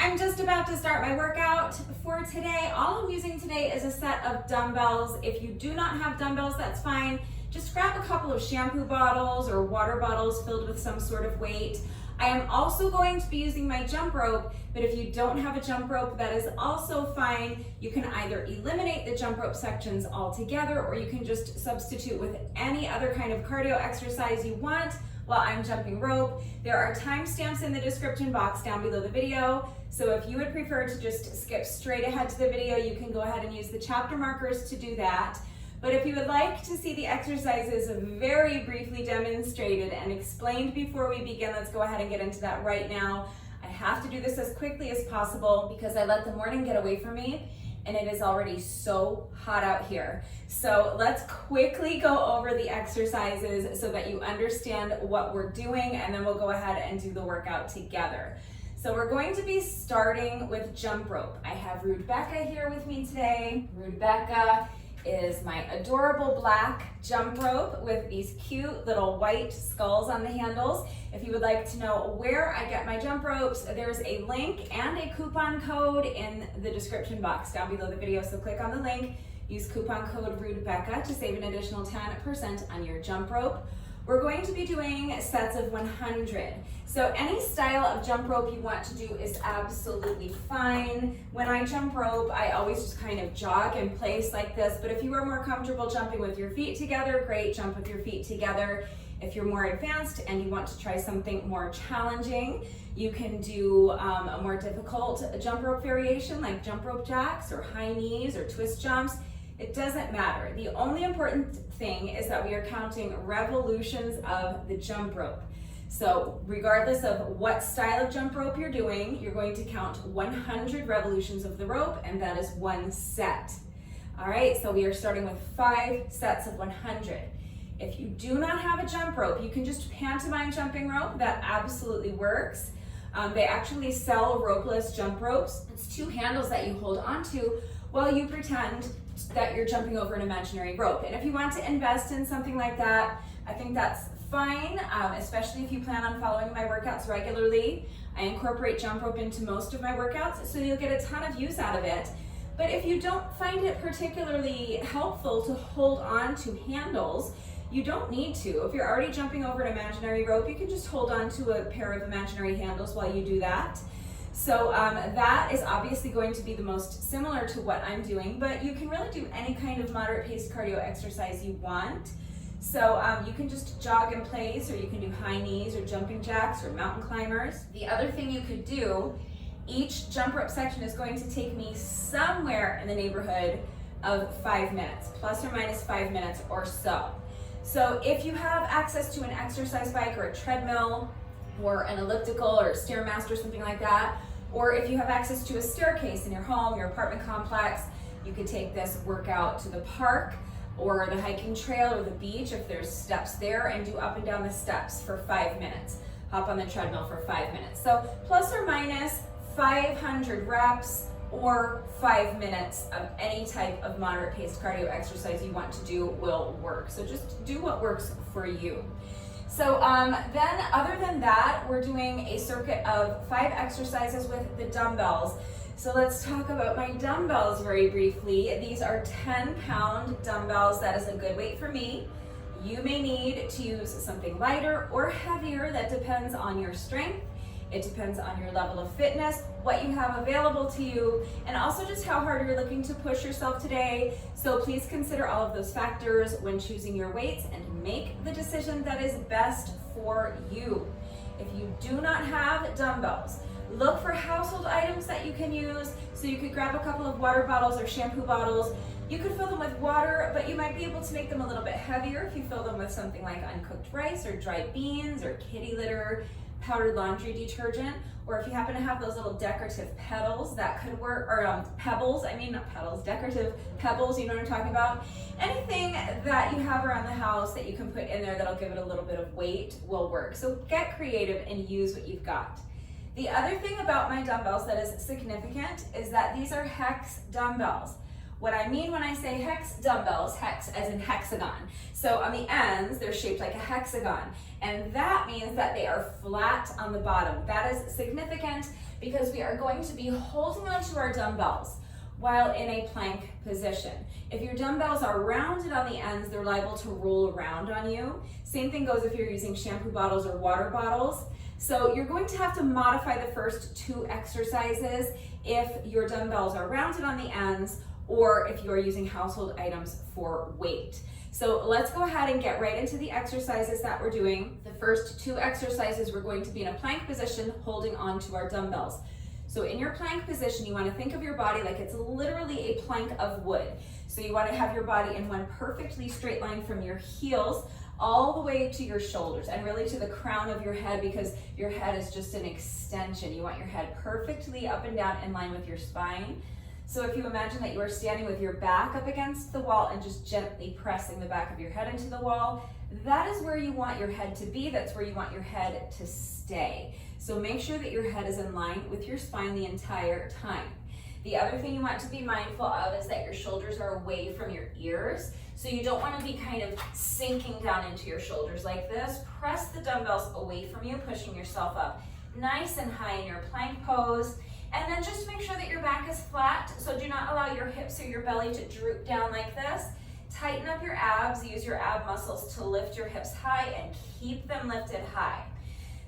I'm just about to start my workout for today. All I'm using today is a set of dumbbells. If you do not have dumbbells, that's fine. Just grab a couple of shampoo bottles or water bottles filled with some sort of weight. I am also going to be using my jump rope, but if you don't have a jump rope, that is also fine. You can either eliminate the jump rope sections altogether, or you can just substitute with any other kind of cardio exercise you want while I'm jumping rope. There are timestamps in the description box down below the video, so if you would prefer to just skip straight ahead to the video, you can go ahead and use the chapter markers to do that. But if you would like to see the exercises very briefly demonstrated and explained before we begin, let's go ahead and get into that right now. I have to do this as quickly as possible because I let the morning get away from me and it is already so hot out here. So let's quickly go over the exercises so that you understand what we're doing, and then we'll go ahead and do the workout together. So we're going to be starting with jump rope. I have Rebecca here with me today. Rebecca is my adorable black jump rope with these cute little white skulls on the handles. If you would like to know where I get my jump ropes, there's a link and a coupon code in the description box down below the video. So click on the link, use coupon code Rebecca to save an additional 10% on your jump rope. We're going to be doing sets of 100. So any style of jump rope you want to do is absolutely fine. When I jump rope, I always just kind of jog in place like this, but if you are more comfortable jumping with your feet together, great, jump with your feet together. If you're more advanced and you want to try something more challenging, you can do a more difficult jump rope variation like jump rope jacks or high knees or twist jumps. It doesn't matter. The only important thing is that we are counting revolutions of the jump rope. So regardless of what style of jump rope you're doing, you're going to count 100 revolutions of the rope, and that is one set. All right, so we are starting with 5 sets of 100. If you do not have a jump rope, you can just pantomime jumping rope. That absolutely works. They actually sell ropeless jump ropes. It's 2 handles that you hold onto while you pretend that you're jumping over an imaginary rope. And if you want to invest in something like that, I think that's fine, especially if you plan on following my workouts regularly. I incorporate jump rope into most of my workouts, so you'll get a ton of use out of it. But if you don't find it particularly helpful to hold on to handles, you don't need to. If you're already jumping over an imaginary rope, you can just hold on to a pair of imaginary handles while you do that. So that is obviously going to be the most similar to what I'm doing, but you can really do any kind of moderate paced cardio exercise you want. So you can just jog in place, or you can do high knees or jumping jacks or mountain climbers. The other thing you could do, each jump rope section is going to take me somewhere in the neighborhood of 5 minutes, plus or minus 5 minutes or so. So if you have access to an exercise bike or a treadmill or an elliptical or a Stairmaster, something like that, or if you have access to a staircase in your home, your apartment complex, you could take this workout to the park or the hiking trail or the beach if there's steps there, and do up and down the steps for 5 minutes. Hop on the treadmill for 5 minutes. So plus or minus 500 reps or 5 minutes of any type of moderate paced cardio exercise you want to do will work. So just do what works for you. So then other than that, we're doing a circuit of 5 exercises with the dumbbells. So let's talk about my dumbbells very briefly. These are 10-pound dumbbells. That is a good weight for me. You may need to use something lighter or heavier. That depends on your strength. It depends on your level of fitness, what you have available to you, and also just how hard you're looking to push yourself today. So please consider all of those factors when choosing your weights and make the decision that is best for you. If you do not have dumbbells, look for household items that you can use. So you could grab a couple of water bottles or shampoo bottles. You could fill them with water, but you might be able to make them a little bit heavier if you fill them with something like uncooked rice or dried beans or kitty litter, powdered laundry detergent, or if you happen to have those little decorative pedals, that could work, or pebbles, I mean not pedals, decorative pebbles, you know what I'm talking about. Anything that you have around the house that you can put in there that'll give it a little bit of weight will work. So get creative and use what you've got. The other thing about my dumbbells that is significant is that these are hex dumbbells. What I mean when I say hex dumbbells, hex as in hexagon. So on the ends, they're shaped like a hexagon. And that means that they are flat on the bottom. That is significant because we are going to be holding onto our dumbbells while in a plank position. If your dumbbells are rounded on the ends, they're liable to roll around on you. Same thing goes if you're using shampoo bottles or water bottles. So you're going to have to modify the first 2 exercises if your dumbbells are rounded on the ends or if you are using household items for weight. So let's go ahead and get right into the exercises that we're doing. The first 2 exercises, we're going to be in a plank position holding on to our dumbbells. So in your plank position, you want to think of your body like it's literally a plank of wood. So you want to have your body in one perfectly straight line from your heels all the way to your shoulders and really to the crown of your head, because your head is just an extension. You want your head perfectly up and down in line with your spine. So if you imagine that you are standing with your back up against the wall and just gently pressing the back of your head into the wall, that is where you want your head to be. That's where you want your head to stay. So make sure that your head is in line with your spine the entire time. The other thing you want to be mindful of is that your shoulders are away from your ears. So you don't want to be kind of sinking down into your shoulders like this. Press the dumbbells away from you, pushing yourself up nice and high in your plank pose. And then just make sure that your back is flat. So do not allow your hips or your belly to droop down like this. Tighten up your abs. Use your ab muscles to lift your hips high and keep them lifted high.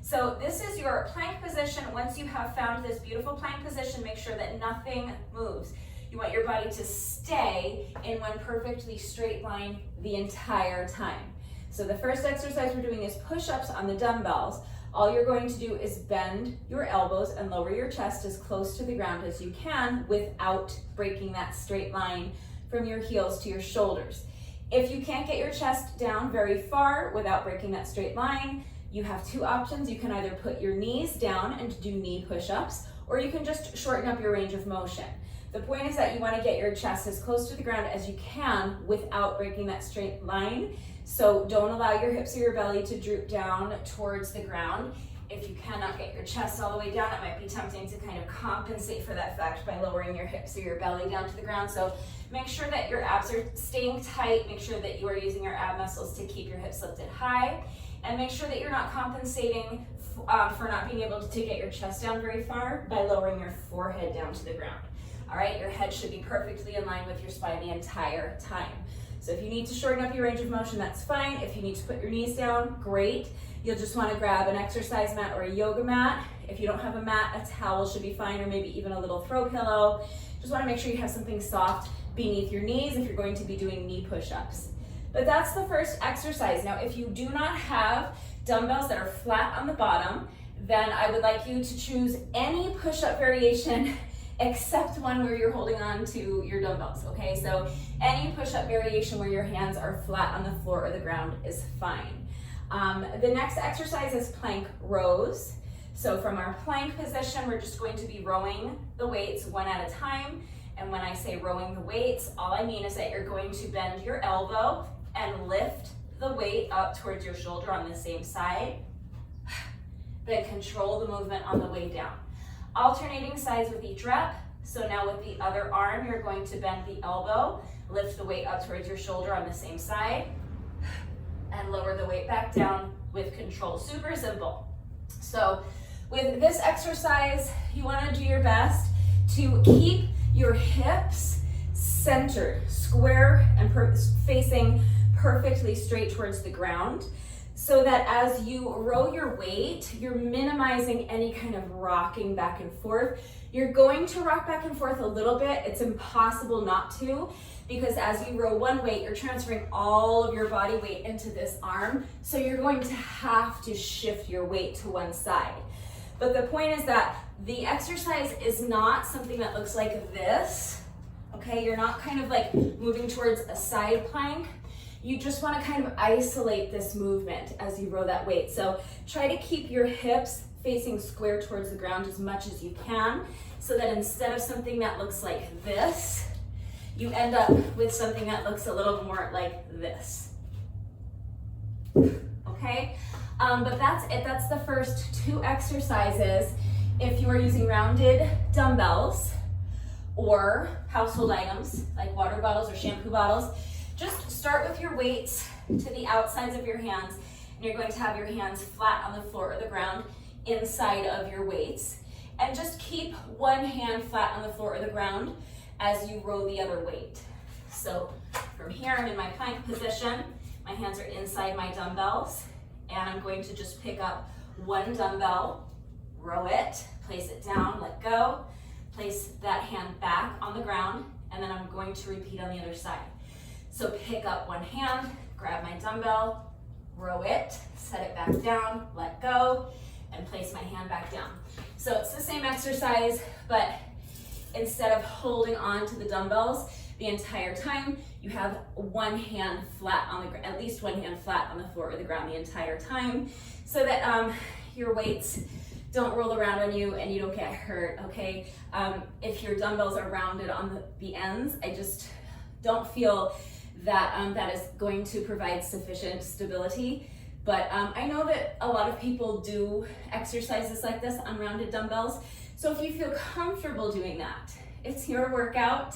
So this is your plank position. Once you have found this beautiful plank position, make sure that nothing moves. You want your body to stay in one perfectly straight line the entire time. So the first exercise we're doing is push-ups on the dumbbells. All you're going to do is bend your elbows and lower your chest as close to the ground as you can without breaking that straight line from your heels to your shoulders. If you can't get your chest down very far without breaking that straight line, you have 2 options. You can either put your knees down and do knee push-ups, or you can just shorten up your range of motion. The point is that you want to get your chest as close to the ground as you can without breaking that straight line. So don't allow your hips or your belly to droop down towards the ground. If you cannot get your chest all the way down, it might be tempting to kind of compensate for that fact by lowering your hips or your belly down to the ground. So make sure that your abs are staying tight. Make sure that you are using your ab muscles to keep your hips lifted high. And make sure that you're not compensating for not being able to get your chest down very far by lowering your forehead down to the ground. All right, your head should be perfectly in line with your spine the entire time. So if you need to shorten up your range of motion, that's fine. If you need to put your knees down, great. You'll just want to grab an exercise mat or a yoga mat. If you don't have a mat, a towel should be fine, or maybe even a little throw pillow. Just want to make sure you have something soft beneath your knees if you're going to be doing knee push-ups. But that's the first exercise. Now, if you do not have dumbbells that are flat on the bottom, then I would like you to choose any push-up variation except one where you're holding on to your dumbbells, okay? So any push-up variation where your hands are flat on the floor or the ground is fine. The next exercise is plank rows. So from our plank position, we're just going to be rowing the weights one at a time. And when I say rowing the weights, all I mean is that you're going to bend your elbow and lift the weight up towards your shoulder on the same side. Then control the movement on the way down. Alternating sides with each rep. So now with the other arm, you're going to bend the elbow, lift the weight up towards your shoulder on the same side, and lower the weight back down with control. Super simple. So with this exercise, you want to do your best to keep your hips centered, square, and facing perfectly straight towards the ground, so that as you row your weight, you're minimizing any kind of rocking back and forth. You're going to rock back and forth a little bit. It's impossible not to, because as you row one weight, you're transferring all of your body weight into this arm. So you're going to have to shift your weight to one side. But the point is that the exercise is not something that looks like this, okay? You're not kind of like moving towards a side plank. You just want to kind of isolate this movement as you row that weight. So try to keep your hips facing square towards the ground as much as you can, so that instead of something that looks like this, you end up with something that looks a little more like this. Okay? But that's it. That's the first 2 exercises. If you are using rounded dumbbells or household items like water bottles or shampoo bottles, just start with your weights to the outsides of your hands, and you're going to have your hands flat on the floor or the ground inside of your weights. And just keep one hand flat on the floor or the ground as you row the other weight. So from here, I'm in my plank position. My hands are inside my dumbbells, and I'm going to just pick up one dumbbell, row it, place it down, let go, place that hand back on the ground, and then I'm going to repeat on the other side. So pick up one hand, grab my dumbbell, row it, set it back down, let go, and place my hand back down. So it's the same exercise, but instead of holding on to the dumbbells the entire time, you have one hand flat on the ground, at least one hand flat on the floor or the ground the entire time, so that your weights don't roll around on you and you don't get hurt, okay? If your dumbbells are rounded on the ends, I just don't feel that that is going to provide sufficient stability. But I know that a lot of people do exercises like this on rounded dumbbells. So if you feel comfortable doing that, it's your workout.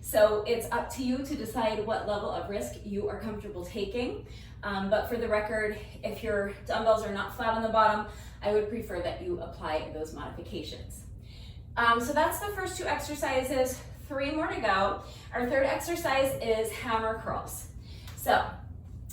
So it's up to you to decide what level of risk you are comfortable taking. But for the record, if your dumbbells are not flat on the bottom, I would prefer that you apply those modifications. So that's the first two exercises, 3 more to go. Our third exercise is hammer curls. So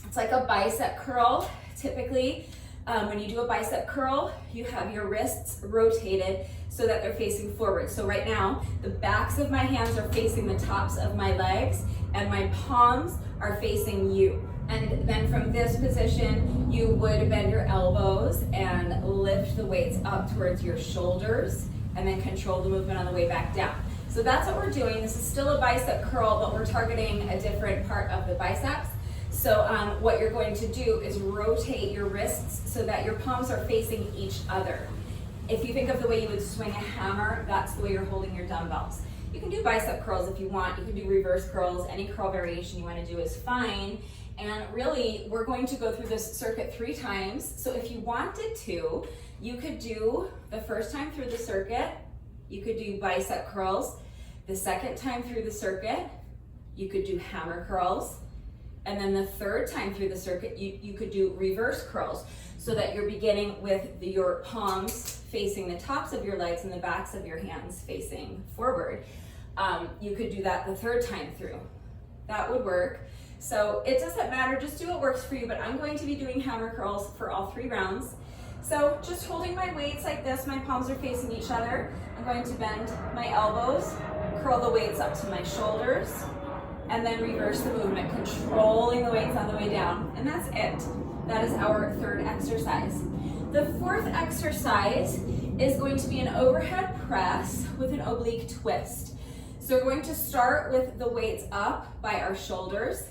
it's like a bicep curl. Typically, when you do a bicep curl, you have your wrists rotated so that they're facing forward. So right now, the backs of my hands are facing the tops of my legs and my palms are facing you. And then from this position, you would bend your elbows and lift the weights up towards your shoulders and then control the movement on the way back down. So that's what we're doing. This is still a bicep curl, but we're targeting a different part of the biceps. So what you're going to do is rotate your wrists so that your palms are facing each other. If you think of the way you would swing a hammer, that's the way you're holding your dumbbells. You can do bicep curls if you want. You can do reverse curls. Any curl variation you want to do is fine. And really, we're going to go through this circuit 3 times. So if you wanted to, you could do the first time through the circuit, you could do bicep curls. The second time through the circuit, you could do hammer curls. And then the third time through the circuit, you could do reverse curls, so that you're beginning with your palms facing the tops of your legs and the backs of your hands facing forward. You could do that the third time through. That would work. So it doesn't matter, just do what works for you, but I'm going to be doing hammer curls for all 3 rounds. So just holding my weights like this, my palms are facing each other. I'm going to bend my elbows, curl the weights up to my shoulders, and then reverse the movement, controlling the weights on the way down. And that's it. That is our third exercise. The fourth exercise is going to be an overhead press with an oblique twist. So we're going to start with the weights up by our shoulders.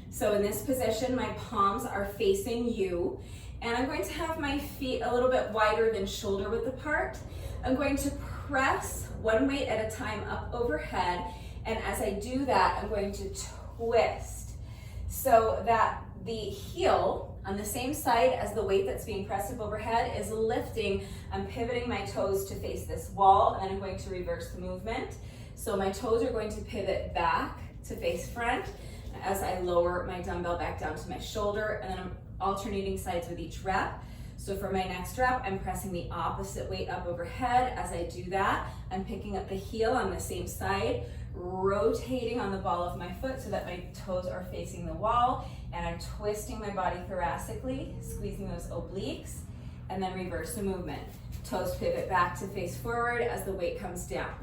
So in this position, my palms are facing you, and I'm going to have my feet a little bit wider than shoulder width apart. I'm going to press one weight at a time up overhead, and as I do that, I'm going to twist so that the heel on the same side as the weight that's being pressed up overhead is lifting. I'm pivoting my toes to face this wall, and I'm going to reverse the movement. So my toes are going to pivot back to face front as I lower my dumbbell back down to my shoulder, and then I'm alternating sides with each rep. So for my next rep, I'm pressing the opposite weight up overhead. As I do that, I'm picking up the heel on the same side, rotating on the ball of my foot so that my toes are facing the wall, and I'm twisting my body thoracically, squeezing those obliques, and then reverse the movement. Toes pivot back to face forward as the weight comes down.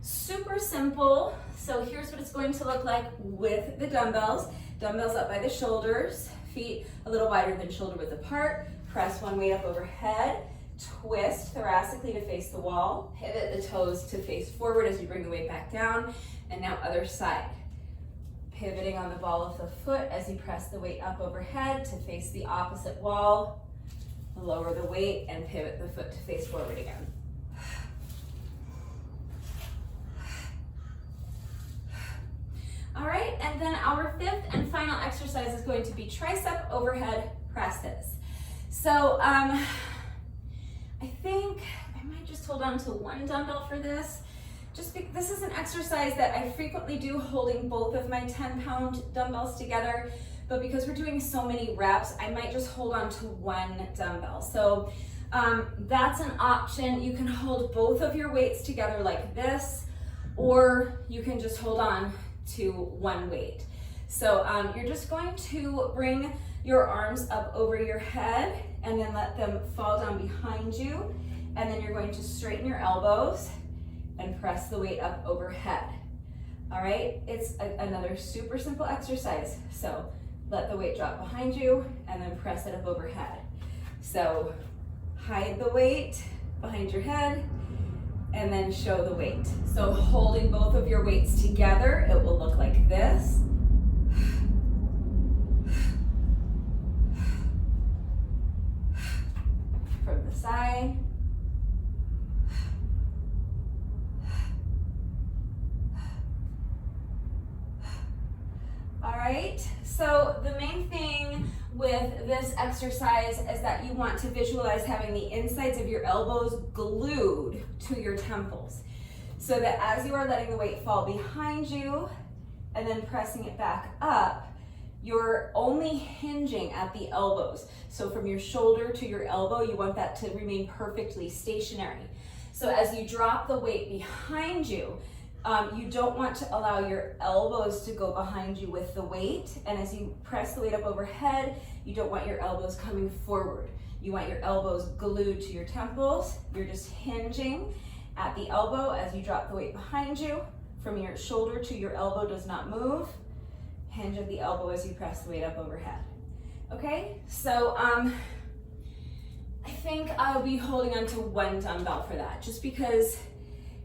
Super simple. So here's what it's going to look like with the dumbbells. Dumbbells up by the shoulders, feet a little wider than shoulder width apart. Press one weight up overhead, twist thoracically to face the wall, pivot the toes to face forward as you bring the weight back down, and now other side. Pivoting on the ball of the foot as you press the weight up overhead to face the opposite wall, lower the weight, and pivot the foot to face forward again. All right, and then our fifth and final exercise is going to be tricep overhead presses. So I think I might just hold on to one dumbbell for this. This is an exercise that I frequently do, holding both of my 10-pound dumbbells together, but because we're doing so many reps, I might just hold on to one dumbbell. So That's an option. You can hold both of your weights together like this, or you can just hold on to one weight. So you're just going to bring your arms up over your head and then let them fall down behind you. And then you're going to straighten your elbows and press the weight up overhead. All right, it's another super simple exercise. So let the weight drop behind you and then press it up overhead. So hide the weight behind your head and then show the weight. So holding both of your weights together, it will look like this. From the side. All right, so the main thing with this exercise is that you want to visualize having the insides of your elbows glued to your temples, so that as you are letting the weight fall behind you and then pressing it back up, you're only hinging at the elbows. So from your shoulder to your elbow, you want that to remain perfectly stationary. So as you drop the weight behind you, you don't want to allow your elbows to go behind you with the weight. And as you press the weight up overhead, you don't want your elbows coming forward. You want your elbows glued to your temples. You're just hinging at the elbow as you drop the weight behind you. From your shoulder to your elbow does not move. Hinge at the elbow as you press the weight up overhead. Okay, so I think I'll be holding on to one dumbbell for that, just because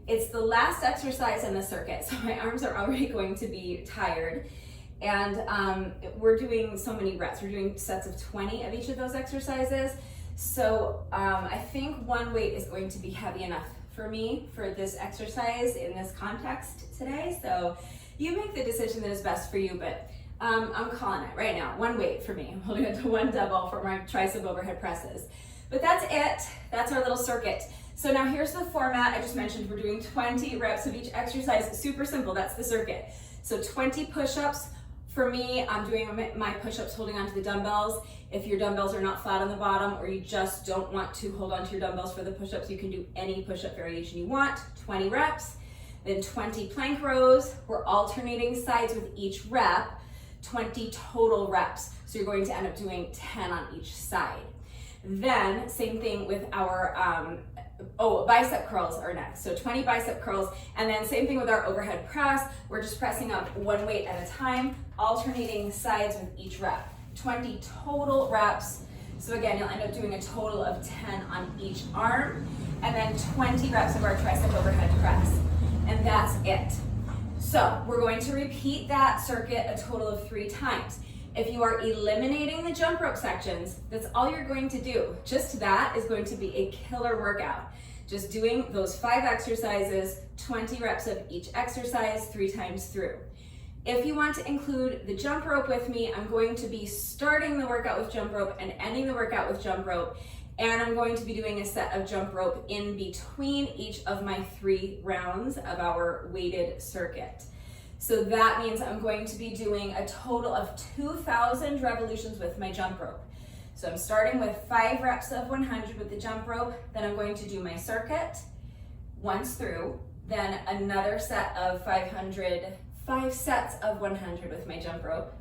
it's the last exercise in the circuit, so my arms are already going to be tired. And we're doing so many reps. We're doing sets of 20 of each of those exercises. So I think one weight is going to be heavy enough for me for this exercise in this context today. So you make the decision that is best for you, but I'm calling it right now. One weight for me. I'm holding on to one dumbbell for my tricep overhead presses. But that's it. That's our little circuit. So now here's the format I just mentioned. We're doing 20 reps of each exercise. Super simple, that's the circuit. So 20 push-ups. For me, I'm doing my push-ups holding onto the dumbbells. If your dumbbells are not flat on the bottom, or you just don't want to hold onto your dumbbells for the push-ups, you can do any push-up variation you want. 20 reps. Then 20 plank rows. We're alternating sides with each rep. 20 total reps. So you're going to end up doing 10 on each side. Then same thing with our bicep curls are next. So 20 bicep curls, and then same thing with our overhead press. We're just pressing up one weight at a time, alternating sides with each rep. 20 total reps. So again, you'll end up doing a total of 10 on each arm, and then 20 reps of our tricep overhead press. And that's it. So we're going to repeat that circuit a total of 3 times. If you are eliminating the jump rope sections, that's all you're going to do. Just that is going to be a killer workout. Just doing those 5 exercises, 20 reps of each exercise 3 times through. If you want to include the jump rope with me, I'm going to be starting the workout with jump rope and ending the workout with jump rope. And I'm going to be doing a set of jump rope in between each of my 3 rounds of our weighted circuit. So that means I'm going to be doing a total of 2,000 revolutions with my jump rope. So I'm starting with 5 reps of 100 with the jump rope, then I'm going to do my circuit once through, then another set of 5 sets of 100 with my jump rope,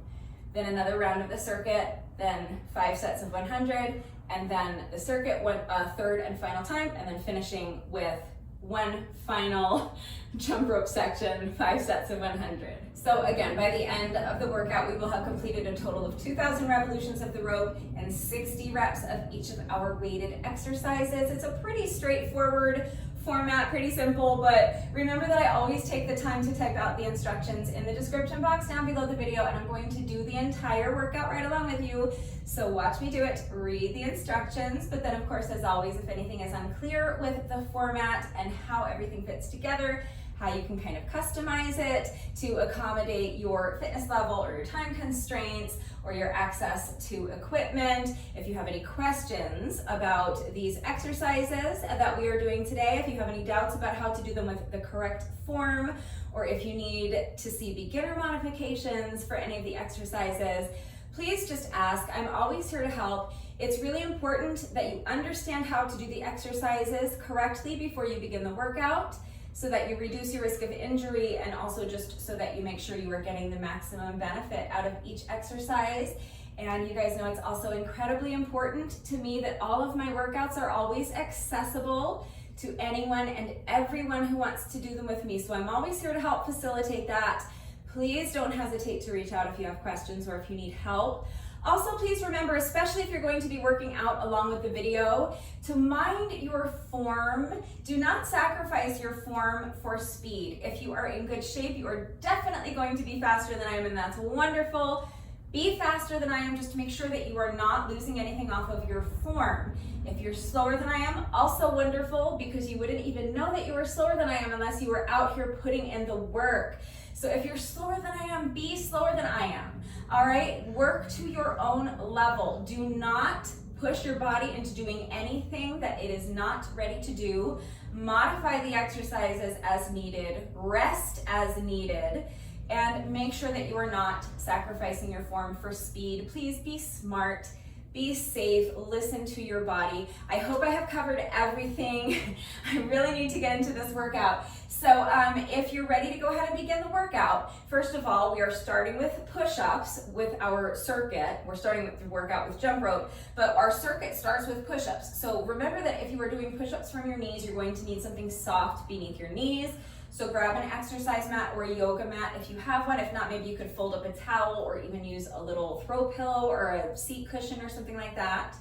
then another round of the circuit, then 5 sets of 100, and then the circuit a third and final time, and then finishing with one final jump rope section, 5 sets of 100. So again, by the end of the workout, we will have completed a total of 2,000 revolutions of the rope and 60 reps of each of our weighted exercises. It's a pretty straightforward format, pretty simple, but remember that I always take the time to type out the instructions in the description box down below the video, and I'm going to do the entire workout right along with you. So watch me do it, read the instructions, but then of course, as always, if anything is unclear with the format and how everything fits together, how you can kind of customize it to accommodate your fitness level or your time constraints or your access to equipment. If you have any questions about these exercises that we are doing today, if you have any doubts about how to do them with the correct form, or if you need to see beginner modifications for any of the exercises, please just ask. I'm always here to help. It's really important that you understand how to do the exercises correctly before you begin the workout, so that you reduce your risk of injury, and also just so that you make sure you are getting the maximum benefit out of each exercise. And you guys know it's also incredibly important to me that all of my workouts are always accessible to anyone and everyone who wants to do them with me. So I'm always here to help facilitate that. Please don't hesitate to reach out if you have questions or if you need help. Also, please remember, especially if you're going to be working out along with the video, to mind your form. Do not sacrifice your form for speed. If you are in good shape, you are definitely going to be faster than I am, and that's wonderful. Be faster than I am, just to make sure that you are not losing anything off of your form. If you're slower than I am, also wonderful, because you wouldn't even know that you were slower than I am unless you were out here putting in the work. So if you're slower than I am, be slower than I am. All right, work to your own level. Do not push your body into doing anything that it is not ready to do. Modify the exercises as needed, rest as needed, and make sure that you are not sacrificing your form for speed. Please be smart, be safe, listen to your body. I hope I have covered everything. I really need to get into this workout. So if you're ready to go ahead and begin the workout, first of all, we are starting with push-ups with our circuit. We're starting with the workout with jump rope, but our circuit starts with push-ups. So remember that if you are doing push-ups from your knees, you're going to need something soft beneath your knees. So grab an exercise mat or a yoga mat if you have one. If not, maybe you could fold up a towel or even use a little throw pillow or a seat cushion or something like that.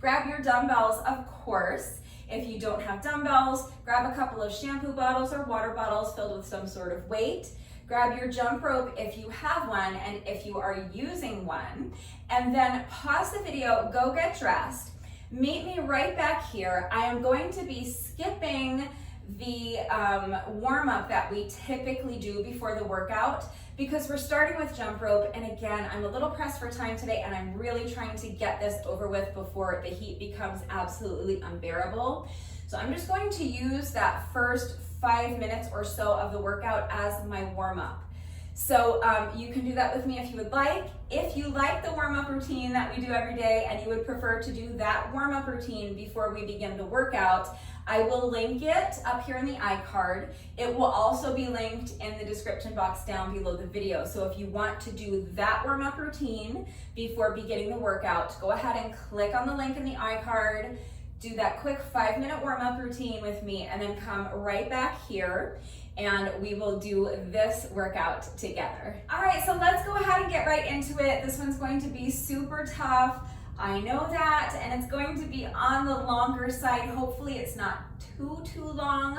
Grab your dumbbells, of course. If you don't have dumbbells, grab a couple of shampoo bottles or water bottles filled with some sort of weight. Grab your jump rope if you have one and if you are using one. And then pause the video, go get dressed. Meet me right back here. I am going to be skipping the warm-up that we typically do before the workout, because we're starting with jump rope, and again, I'm a little pressed for time today, and I'm really trying to get this over with before the heat becomes absolutely unbearable. So I'm just going to use that first 5 minutes or so of the workout as my warm-up. So you can do that with me if you would like. If you like the warm-up routine that we do every day and you would prefer to do that warm-up routine before we begin the workout, I will link it up here in the iCard. It will also be linked in the description box down below the video. So if you want to do that warm-up routine before beginning the workout, go ahead and click on the link in the iCard, do that quick 5-minute warm-up routine with me, and then come right back here and we will do this workout together. All right, so let's go ahead and get right into it. This one's going to be super tough. I know that, and it's going to be on the longer side. Hopefully it's not too long.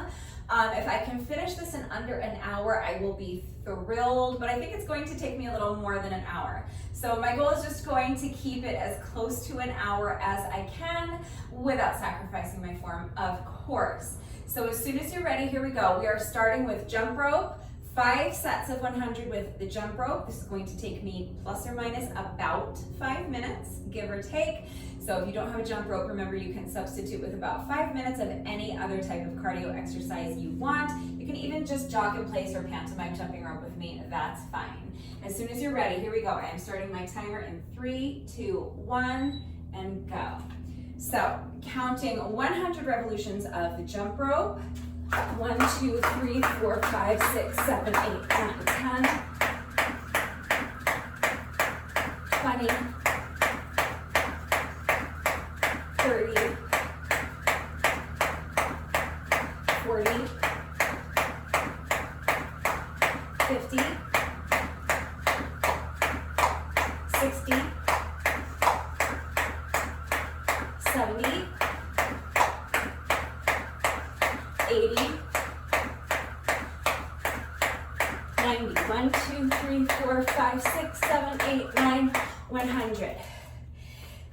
If I can finish this in under an hour, I will be thrilled, but I think it's going to take me a little more than an hour. So my goal is just going to keep it as close to an hour as I can without sacrificing my form, of course. So as soon as you're ready, here we go. We are starting with jump rope, 5 sets of 100 with the jump rope. This is going to take me plus or minus about 5 minutes, give or take. So if you don't have a jump rope, remember you can substitute with about 5 minutes of any other type of cardio exercise you want. You can even just jog in place or pantomime jumping rope with me, that's fine. As soon as you're ready, here we go. I am starting my timer in 3, 2, 1, and go. So counting 100 revolutions of the jump rope. 1, 2, 3, 4, 5, 6, 7, 8, 9, 10, 20, 30, 40, 50, 60, 70, 80, 90, 1, 2, 3, 4, 5, 6, 7, 8, 9, 100.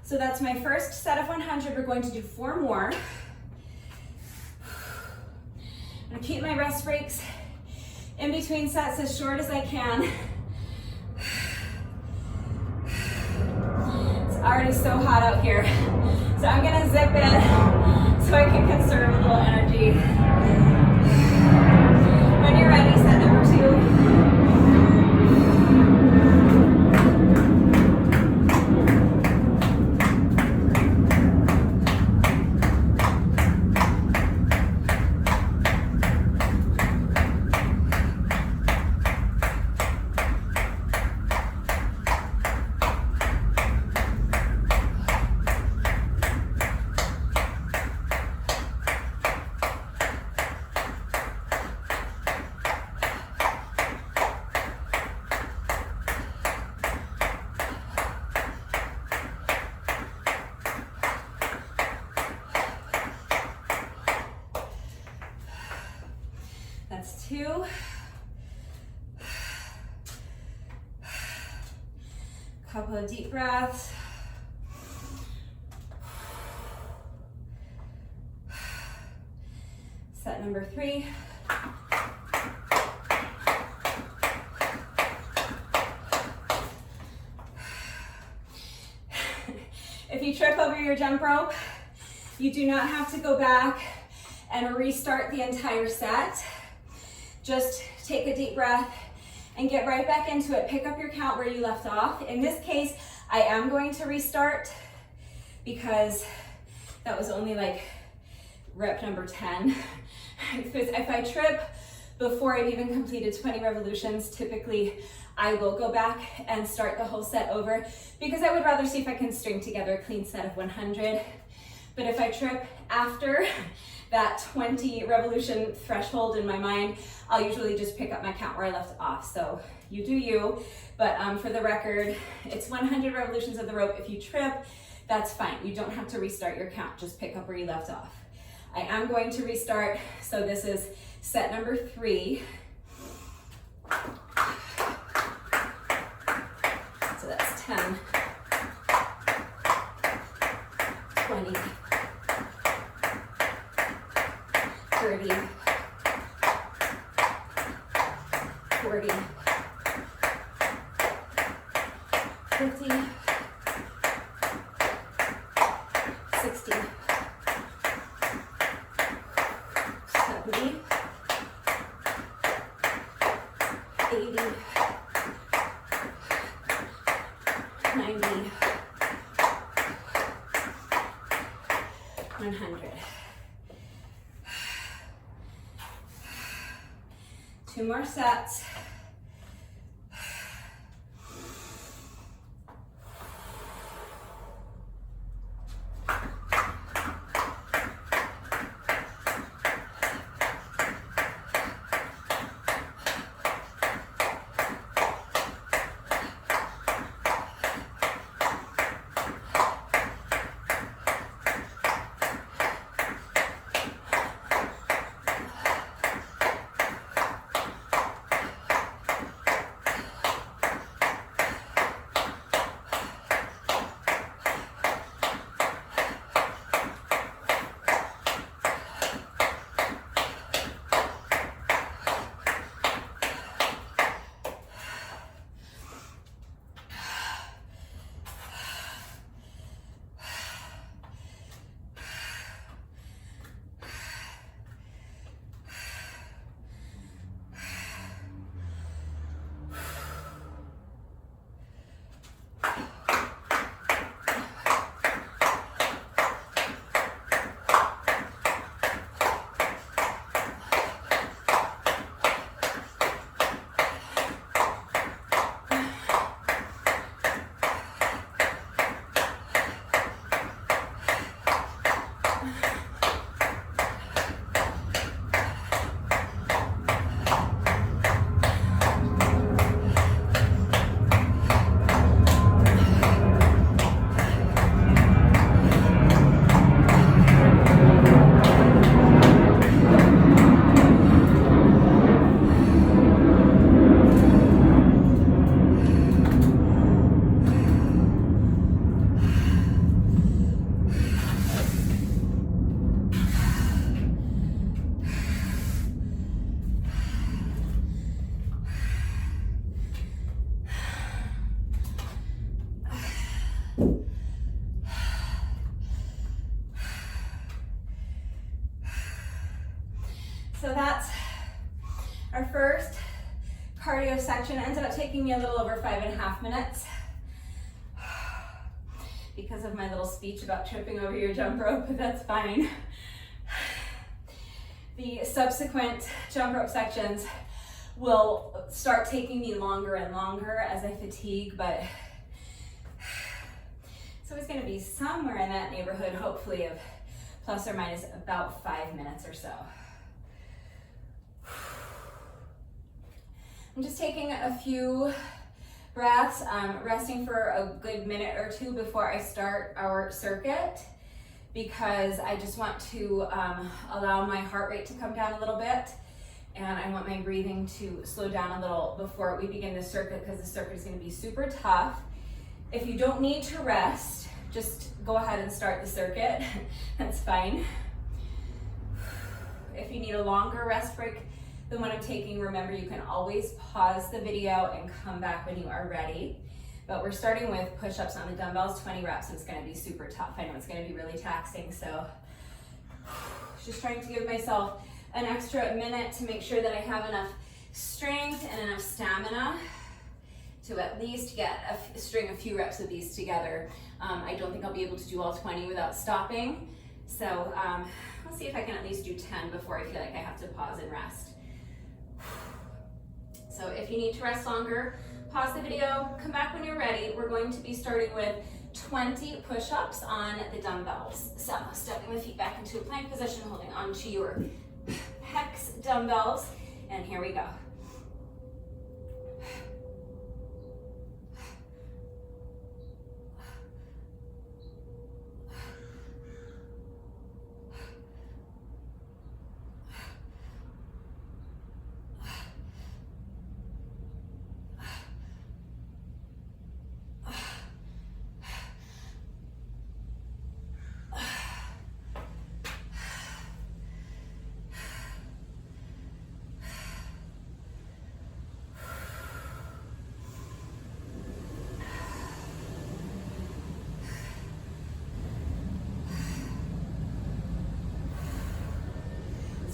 So that's my first set of 100. We're going to do 4 more. I'm gonna keep my rest breaks in between sets as short as I can. It's already so hot out here. So I'm gonna zip in so I can conserve a little energy. When you're ready, set number 2. That's 2. Couple of deep breaths. Set number 3. If you trip over your jump rope, you do not have to go back and restart the entire set. Just take a deep breath and get right back into it. Pick up your count where you left off. In this case, I am going to restart because that was only like rep number 10. If I trip before I've even completed 20 revolutions, typically I will go back and start the whole set over because I would rather see if I can string together a clean set of 100. But if I trip after that 20 revolution threshold in my mind, I'll usually just pick up my count where I left off. So you do you, but for the record, it's 100 revolutions of the rope. If you trip, that's fine. You don't have to restart your count, just pick up where you left off. I am going to restart, so this is set number 3. So that's 10, 20, 30, 40, 50, 60, 70, 80, 90, 100. 2 more sets. So that's our first cardio section. It ended up taking me a little over 5.5 minutes because of my little speech about tripping over your jump rope, but that's fine. The subsequent jump rope sections will start taking me longer and longer as I fatigue, but it's always going to be somewhere in that neighborhood, hopefully, of plus or minus about 5 minutes or so. I'm just taking a few breaths, resting for a good minute or two before I start our circuit, because I just want to allow my heart rate to come down a little bit and I want my breathing to slow down a little before we begin the circuit, because the circuit is going to be super tough. If you don't need to rest, just go ahead and start the circuit. That's fine. If you need a longer rest break than what I'm taking, remember you can always pause the video and come back when you are ready. But we're starting with push-ups on the dumbbells, 20 reps, and it's going to be super tough. I know it's going to be really taxing, so just trying to give myself an extra minute to make sure that I have enough strength and enough stamina to at least get string a few reps of these together. I don't think I'll be able to do all 20 without stopping, so I'll see if I can at least do 10 before I feel like I have to pause and rest. So if you need to rest longer, pause the video, come back when you're ready. We're going to be starting with 20 push-ups on the dumbbells. So stepping the feet back into a plank position, holding onto your hex dumbbells, and here we go.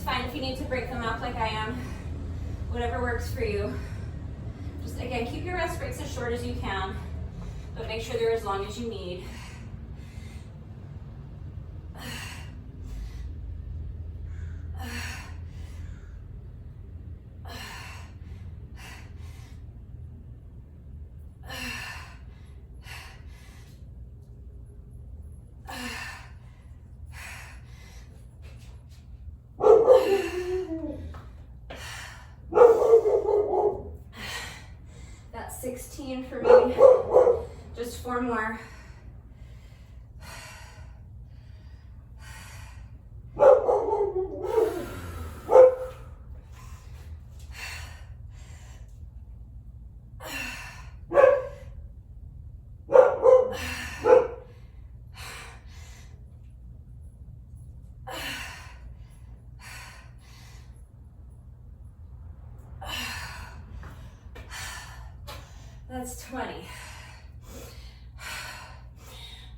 Fine if you need to break them up like I am, whatever works for you. Just again, keep your rest breaks as short as you can, but make sure they're as long as you need. That's 16 for me. Just 4 more. That's 20.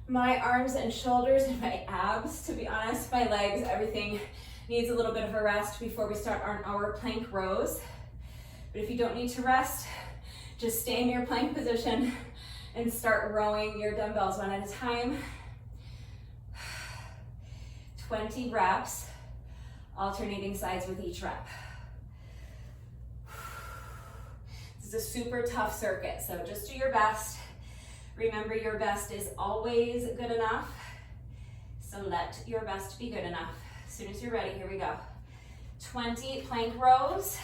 My arms and shoulders and my abs, to be honest, my legs, everything needs a little bit of a rest before we start on our plank rows. But if you don't need to rest, just stay in your plank position and start rowing your dumbbells one at a time. 20 reps, alternating sides with each rep. This is a super tough circuit, so just do your best. Remember, your best is always good enough, so let your best be good enough. As soon as you're ready, here we go. 20 plank rows.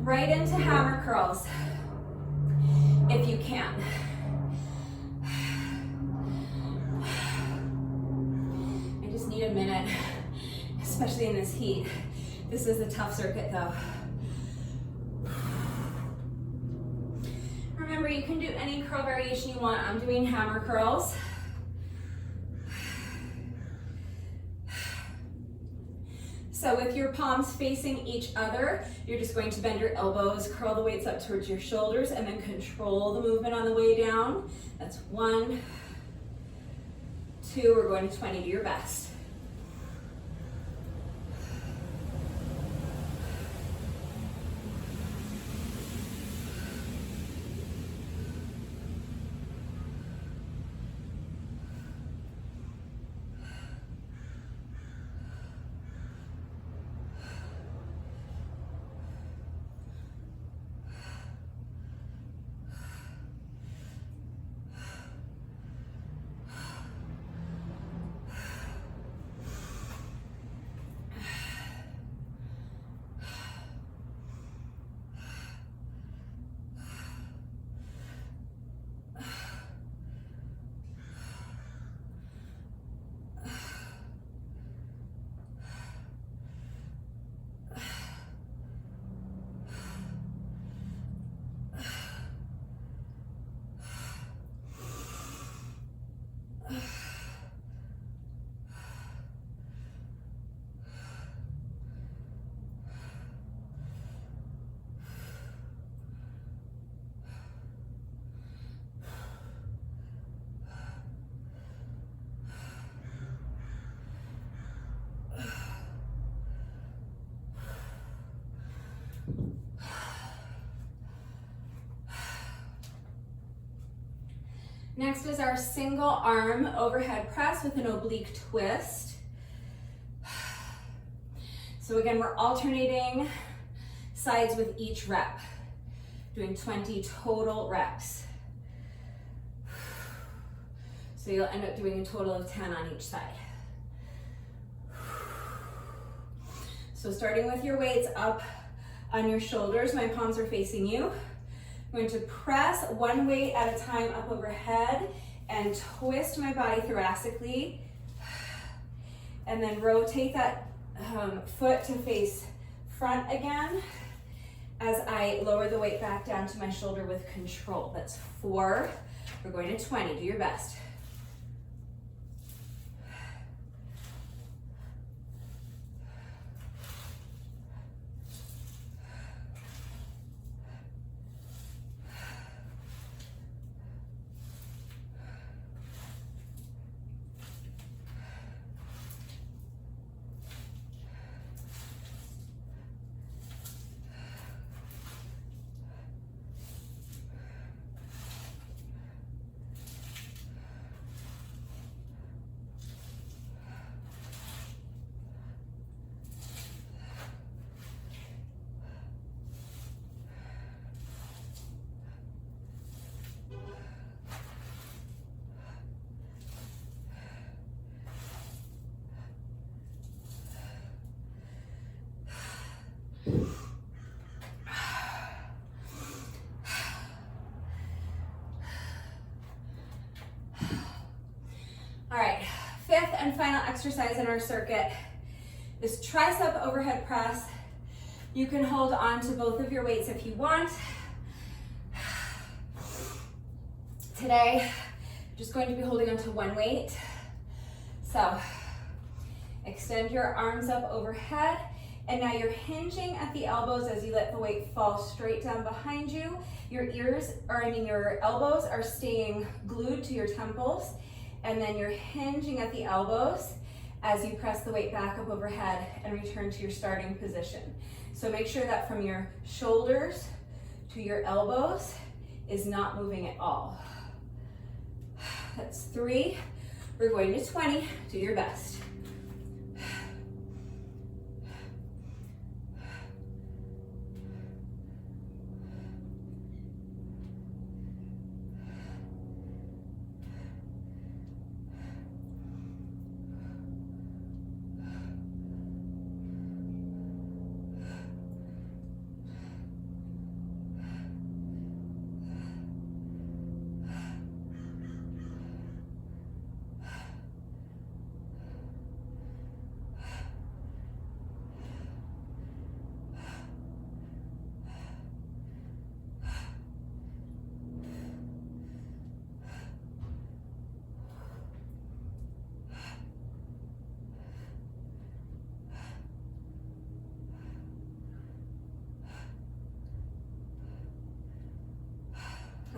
Right into hammer curls, if you can. I just need a minute, especially in this heat. This is a tough circuit though. Remember, you can do any curl variation you want. I'm doing hammer curls. So with your palms facing each other, you're just going to bend your elbows, curl the weights up towards your shoulders, and then control the movement on the way down. That's 1, 2, we're going to 20, do your best. Next is our single arm overhead press with an oblique twist. So again, we're alternating sides with each rep, doing 20 total reps. So you'll end up doing a total of 10 on each side. So starting with your weights up on your shoulders, my palms are facing you. I'm going to press one weight at a time up overhead and twist my body thoracically, and then rotate that foot to face front again as I lower the weight back down to my shoulder with control. That's 4. We're going to 20. Do your best. All right, 5th and final exercise in our circuit is tricep overhead press. You can hold on to both of your weights if you want. Today, I'm just going to be holding on to one weight. So, extend your arms up overhead, and now you're hinging at the elbows as you let the weight fall straight down behind you. Your elbows are staying glued to your temples, and then you're hinging at the elbows as you press the weight back up overhead and return to your starting position. So make sure that from your shoulders to your elbows is not moving at all. That's 3. We're going to 20. Do your best.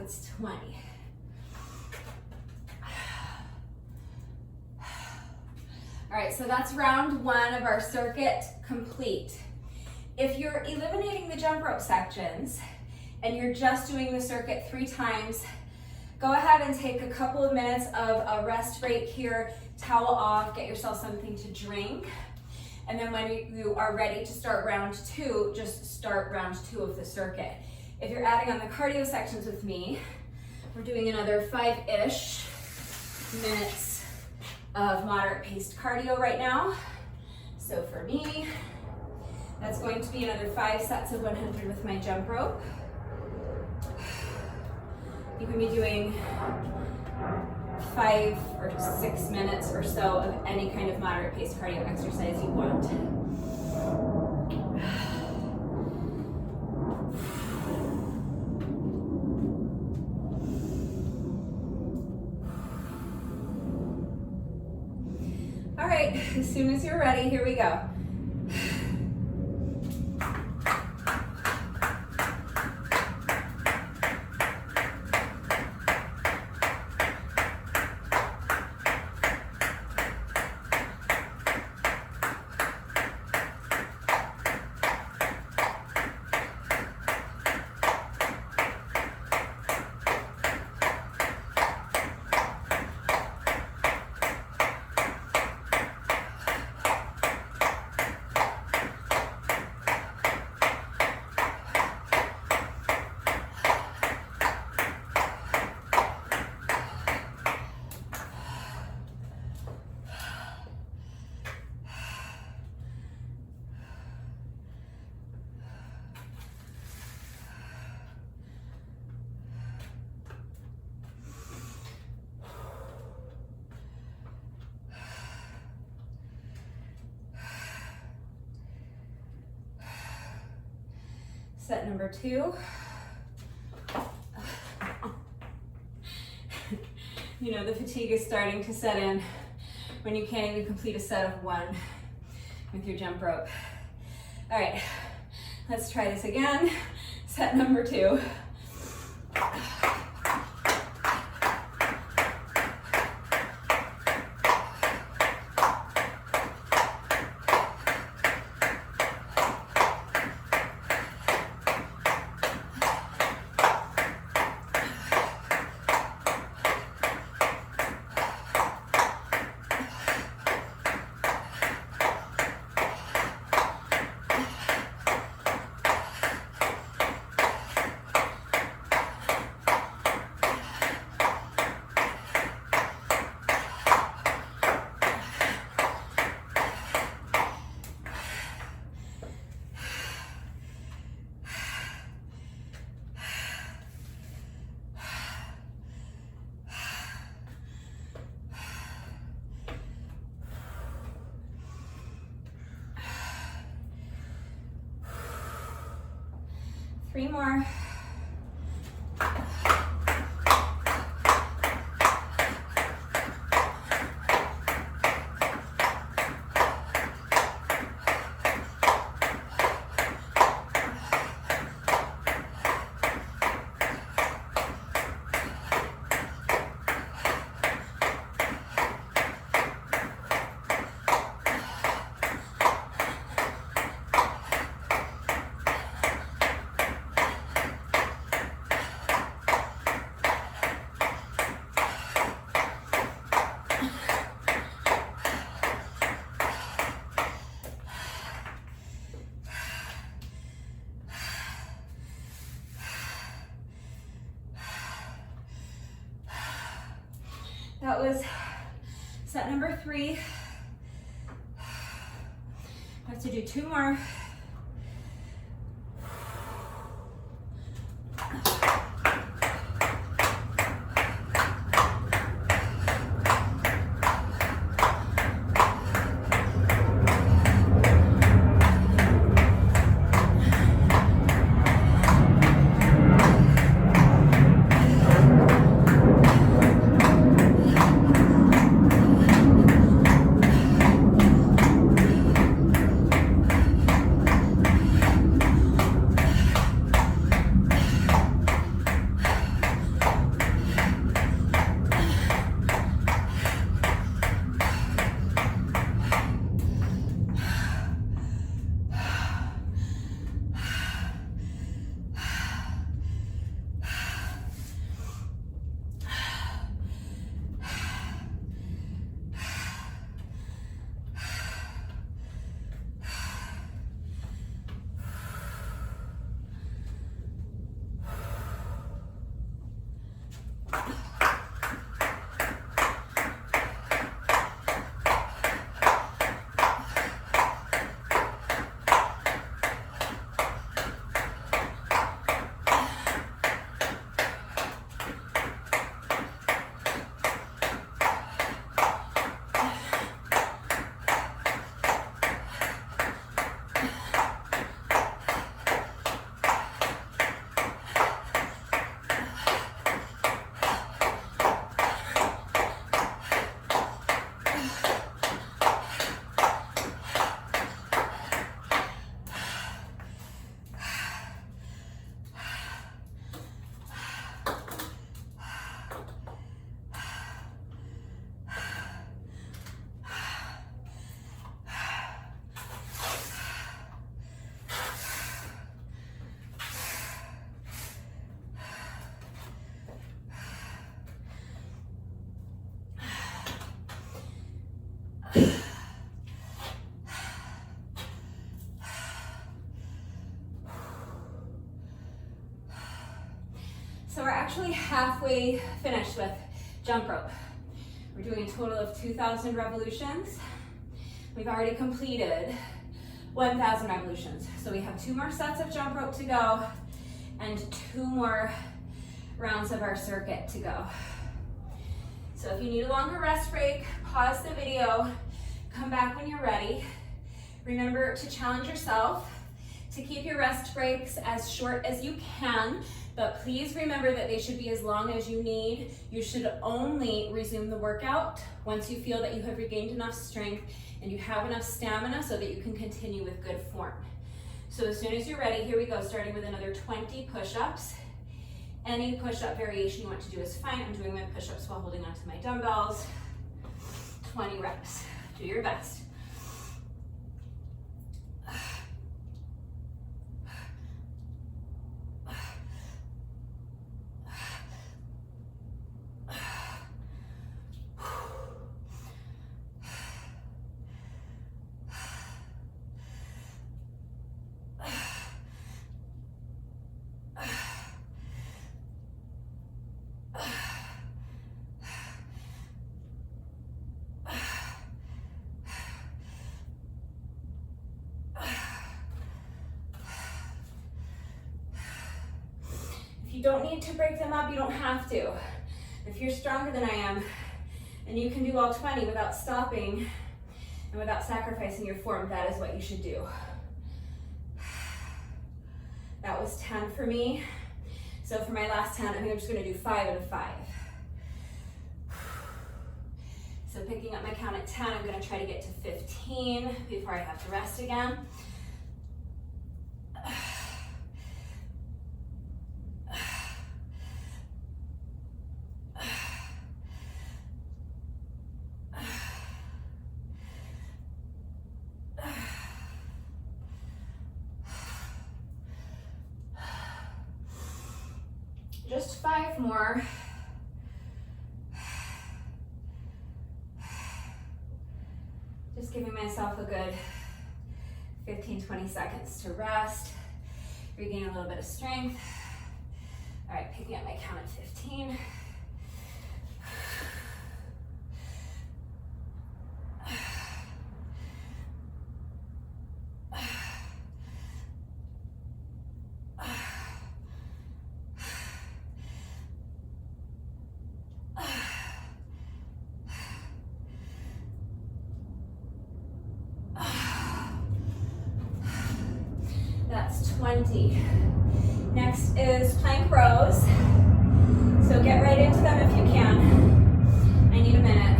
it's 20. All right, so that's round one of our circuit complete. If you're eliminating the jump rope sections and you're just doing the circuit 3 times, go ahead and take a couple of minutes of a rest break here, towel off, get yourself something to drink. And then when you are ready to start round 2, just start round 2 of the circuit. If you're adding on the cardio sections with me, we're doing another 5-ish minutes of moderate paced cardio right now. So for me, that's going to be another 5 sets of 100 with my jump rope. You can be doing 5 or 6 minutes or so of any kind of moderate paced cardio exercise you want. All right, as soon as you're ready, here we go. Set number 2. You know, the fatigue is starting to set in when you can't even complete a set of 1 with your jump rope. All right, let's try this again. Set number 2. Three more. That was set number 3. I have to do 2 more. So we're actually halfway finished with jump rope. We're doing a total of 2,000 revolutions. We've already completed 1,000 revolutions. So we have 2 more sets of jump rope to go and 2 more rounds of our circuit to go. So if you need a longer rest break, pause the video, come back when you're ready. Remember to challenge yourself to keep your rest breaks as short as you can, but please remember that they should be as long as you need. You should only resume the workout once you feel that you have regained enough strength and you have enough stamina so that you can continue with good form. So as soon as you're ready, here we go, starting with another 20 push-ups. Any push-up variation you want to do is fine. I'm doing my push-ups while holding onto my dumbbells. 20 reps. Do your best. You don't need to break them up, you don't have to. If you're stronger than I am, and you can do all 20 without stopping and without sacrificing your form, that is what you should do. That was 10 for me. So for my last 10, I think I'm just gonna do 5 and a 5. So picking up my count at 10, I'm gonna try to get to 15 before I have to rest again. Just 5 more. Just giving myself a good 15-20 seconds to rest, regain a little bit of strength. All right, picking up my count at 15. That's 20. Next is plank rows. So get right into them if you can. I need a minute.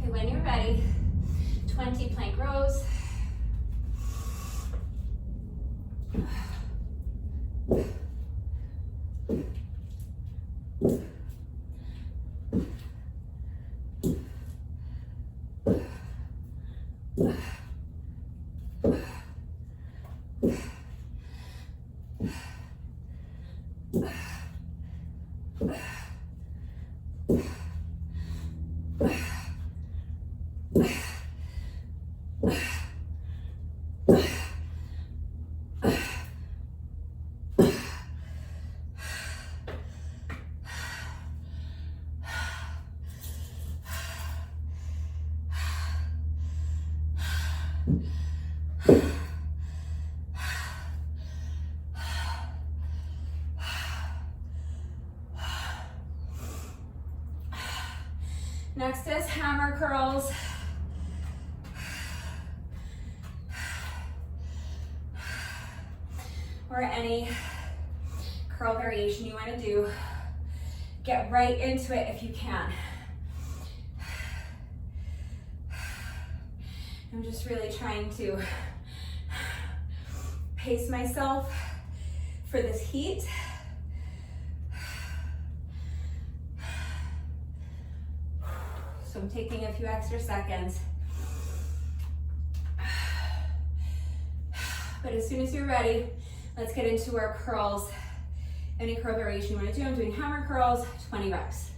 When you're ready, 20 plank rows. Next is hammer curls. Or any curl variation you want to do. Get right into it if you can. I'm just really trying to pace myself for this heat. So I'm taking a few extra seconds. But as soon as you're ready, let's get into our curls. Any curl variation you want to do. I'm doing hammer curls, 20 reps.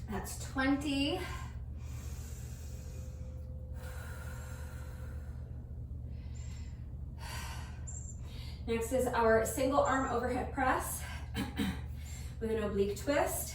That's 20. Next is our single arm overhead press with an oblique twist.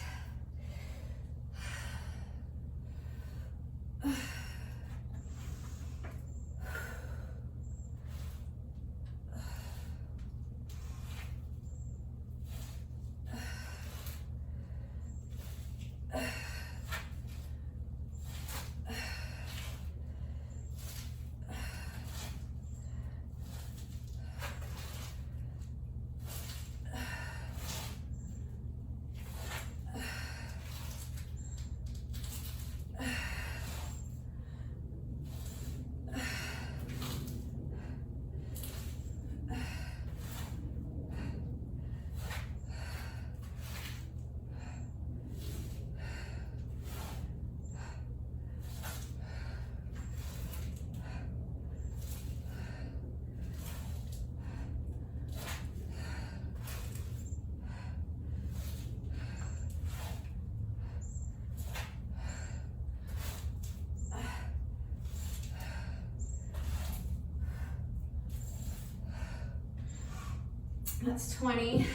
That's 20.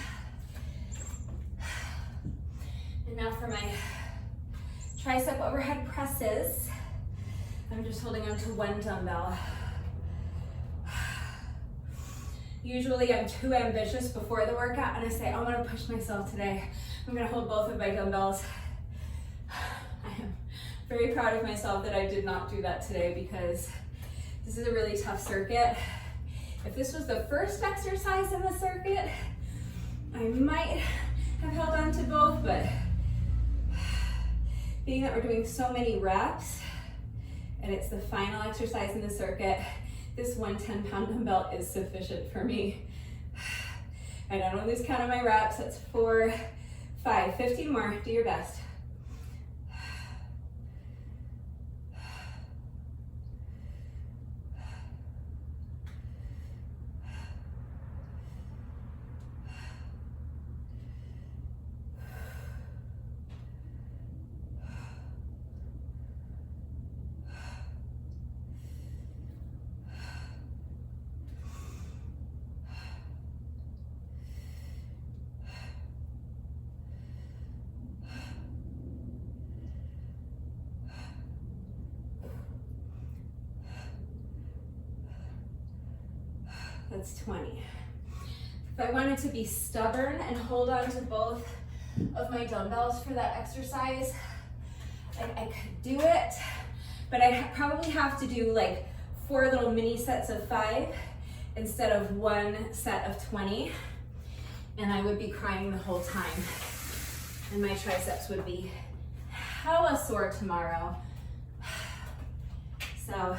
And now for my tricep overhead presses, I'm just holding on to one dumbbell. Usually I'm too ambitious before the workout and I say, I'm gonna push myself today. I'm gonna hold both of my dumbbells. I am very proud of myself that I did not do that today because this is a really tough circuit. If this was the first exercise in the circuit, I might have held on to both, but being that we're doing so many reps and it's the final exercise in the circuit, this 110-pound dumbbell is sufficient for me. I don't lose count of my reps. That's 4, 5, 15 more. Do your best. That's 20. If I wanted to be stubborn and hold on to both of my dumbbells for that exercise, I could do it, but I'd probably have to do like 4 little mini sets of 5 instead of 1 set of 20. And I would be crying the whole time. And my triceps would be hella sore tomorrow. So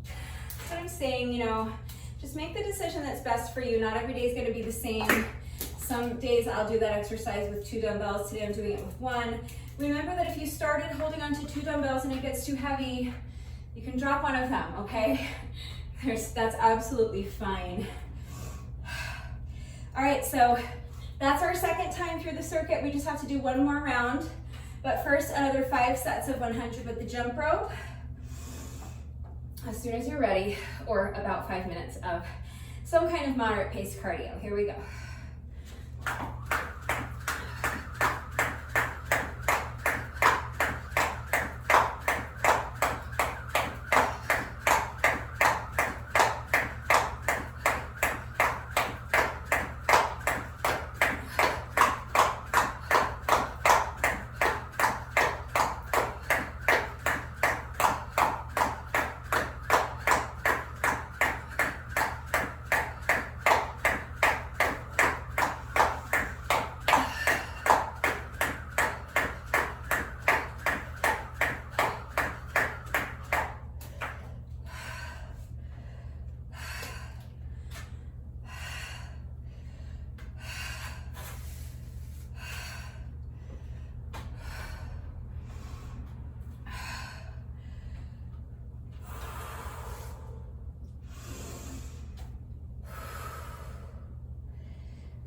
that's what I'm saying, you know, just make the decision that's best for you. Not every day is going to be the same. Some days I'll do that exercise with 2 dumbbells. Today I'm doing it with 1. Remember that if you started holding on to 2 dumbbells and it gets too heavy, you can drop one of them, okay? That's absolutely fine. All right, so that's our second time through the circuit. We just have to do 1 more round. But first, another 5 sets of 100 with the jump rope. As soon as you're ready, or about 5 minutes of some kind of moderate pace cardio. Here we go.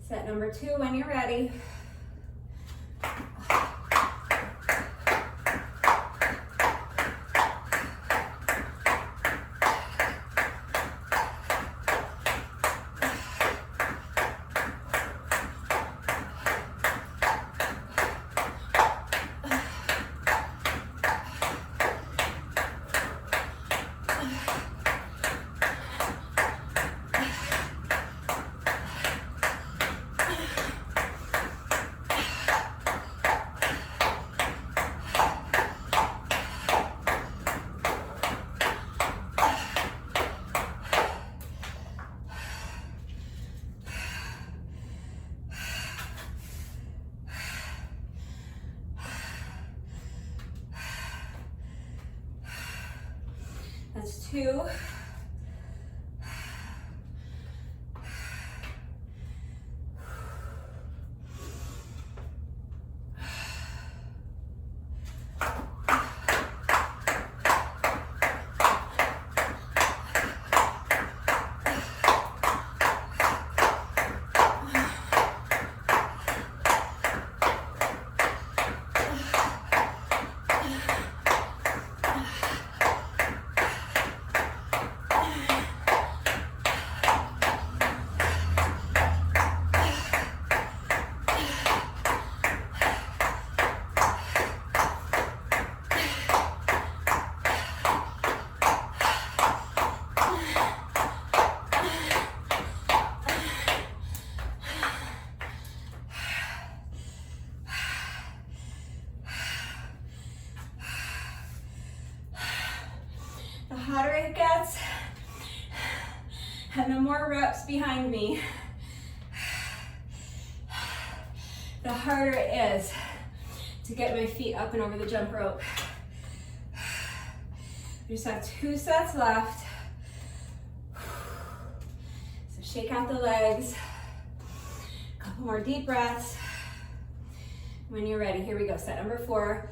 Set number 2 when you're ready. That's 2. The hotter it gets, and the more reps behind me, the harder it is to get my feet up and over the jump rope. We just have 2 sets left. So shake out the legs. A couple more deep breaths. When you're ready, here we go. Set number 4.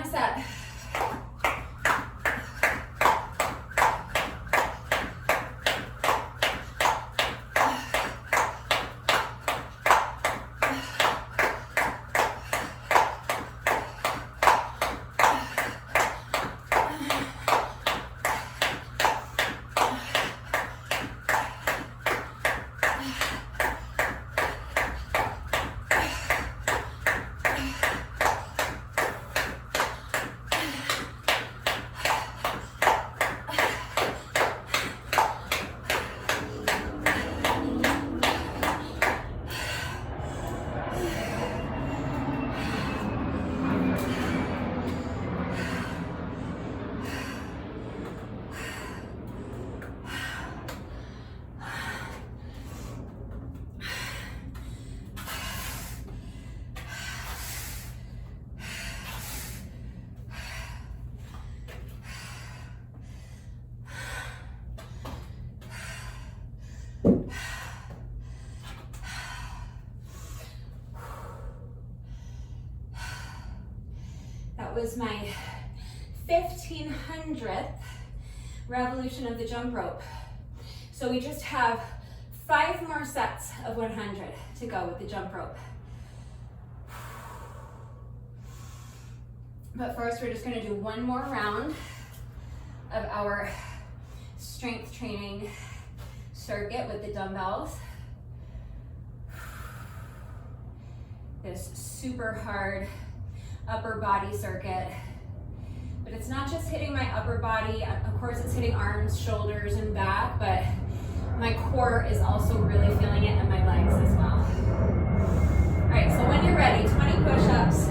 One set. That was my 1500th revolution of the jump rope. So we just have 5 more sets of 100 to go with the jump rope. But first we're just going to do one more round of our strength training circuit with the dumbbells. This super hard upper body circuit. But it's not just hitting my upper body, of course it's hitting arms, shoulders, and back, but my core is also really feeling it, and my legs as well. All right, so when you're ready, 20 push-ups.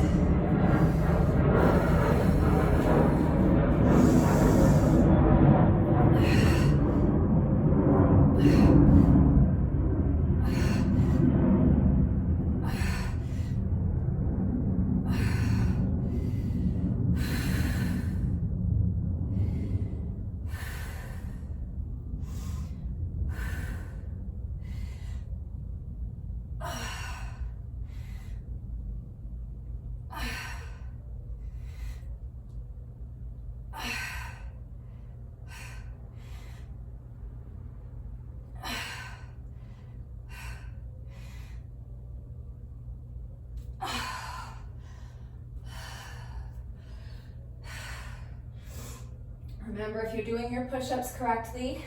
Remember, if you're doing your push-ups correctly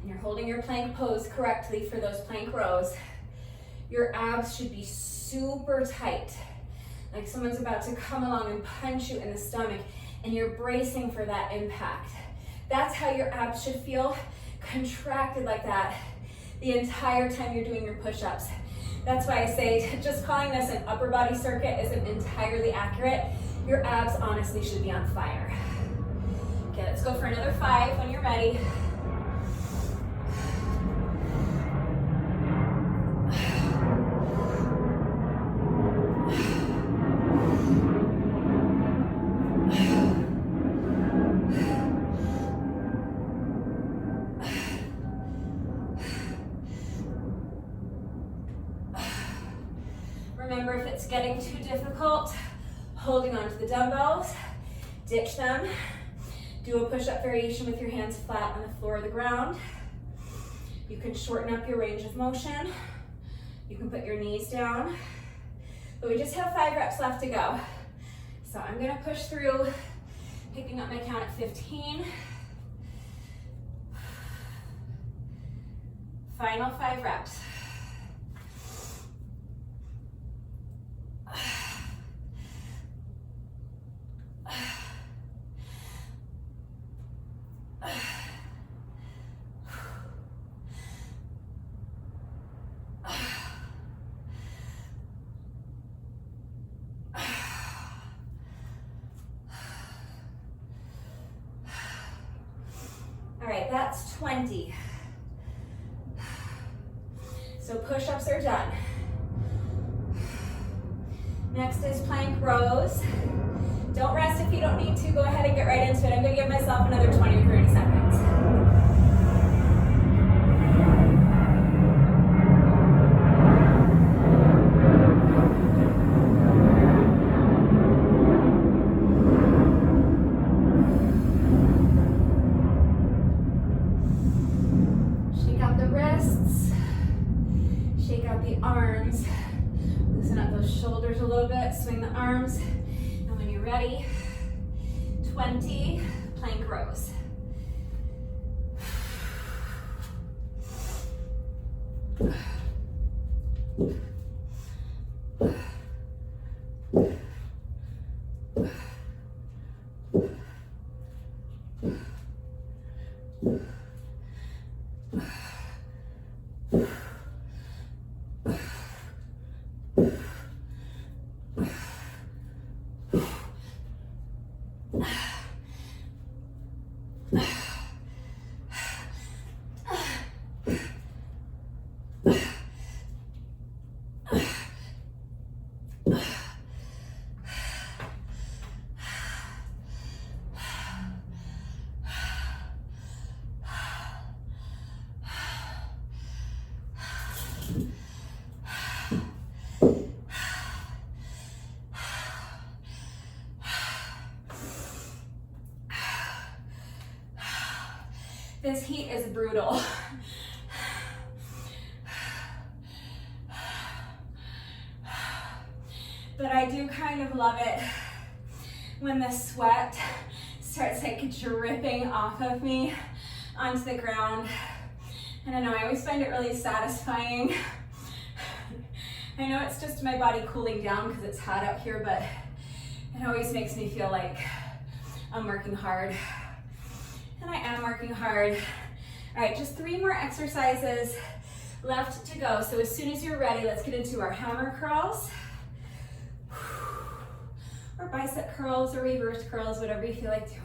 and you're holding your plank pose correctly for those plank rows, your abs should be super tight, like someone's about to come along and punch you in the stomach, and you're bracing for that impact. That's how your abs should feel, contracted like that the entire time you're doing your push-ups. That's why I say just calling this an upper body circuit isn't entirely accurate. Your abs honestly should be on fire. Okay, let's go for another 5 when you're ready. Remember, if it's getting too difficult, holding onto the dumbbells, ditch them. Do a push-up variation with your hands flat on the floor of the ground. You can shorten up your range of motion. You can put your knees down. But we just have 5 reps left to go. So I'm gonna push through, picking up my count at 15. Final 5 reps. All right, that's 20. So push-ups are done. Next is plank rows. Don't rest if you don't need to. Go ahead and get right into it. I'm going to give myself another 20 or 30 seconds. arms. And when you're ready, 20 plank rows. This heat is brutal. But I do kind of love it when the sweat starts like dripping off of me onto the ground. And I know I always find it really satisfying. I know it's just my body cooling down because it's hot out here, but it always makes me feel like I'm working hard. And I am working hard. All right, just 3 more exercises left to go. So as soon as you're ready, let's get into our hammer curls, or bicep curls, or reverse curls, whatever you feel like doing.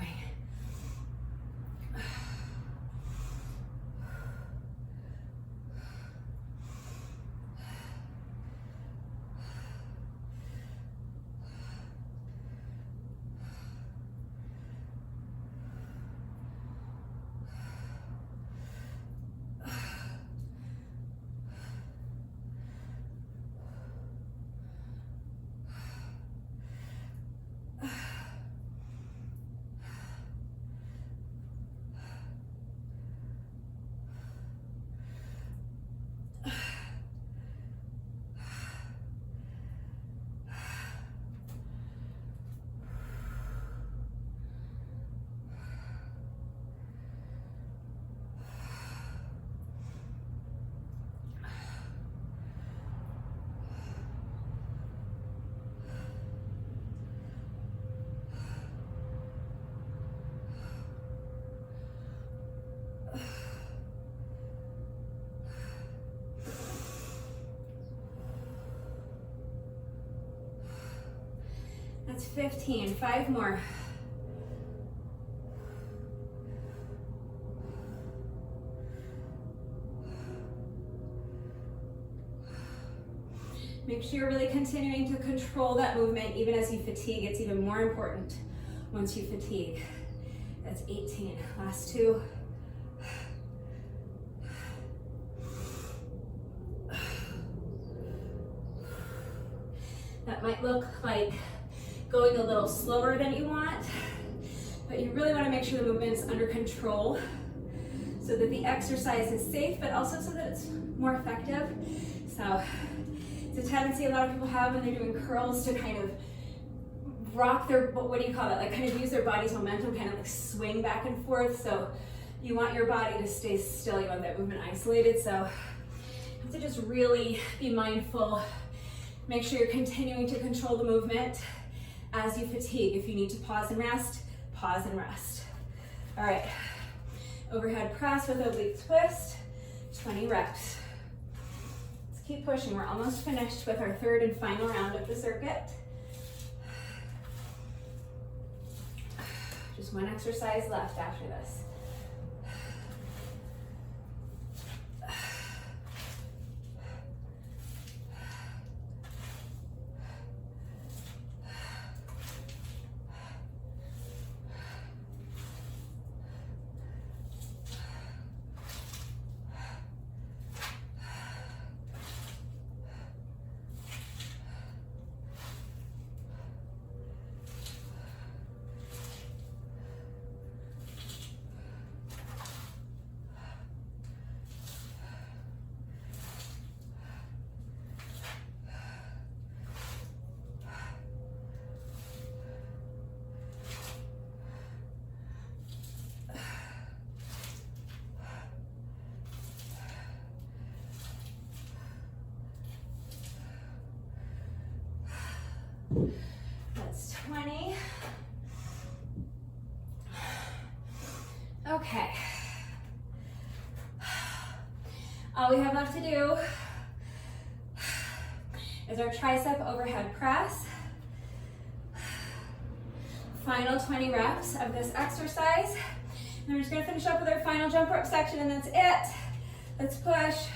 That's 15, 5 more. Make sure you're really continuing to control that movement even as you fatigue. It's even more important once you fatigue. That's 18, last 2. That might look like going a little slower than you want, but you really want to make sure the movement is under control so that the exercise is safe, but also so that it's more effective. So it's a tendency a lot of people have when they're doing curls to kind of rock their, what do you call it? Like kind of use their body's momentum, kind of like swing back and forth. So you want your body to stay still. You want that movement isolated. So you have to just really be mindful. Make sure you're continuing to control the movement as you fatigue. If you need to pause and rest, pause and rest. All right, overhead press with oblique twist, 20 reps. Let's keep pushing. We're almost finished with our 3rd and final round of the circuit. Just 1 exercise left after this. That's 20. Okay. All we have left to do is our tricep overhead press. Final 20 reps of this exercise. And we're just gonna finish up with our final jump rope section, and that's it. Let's push.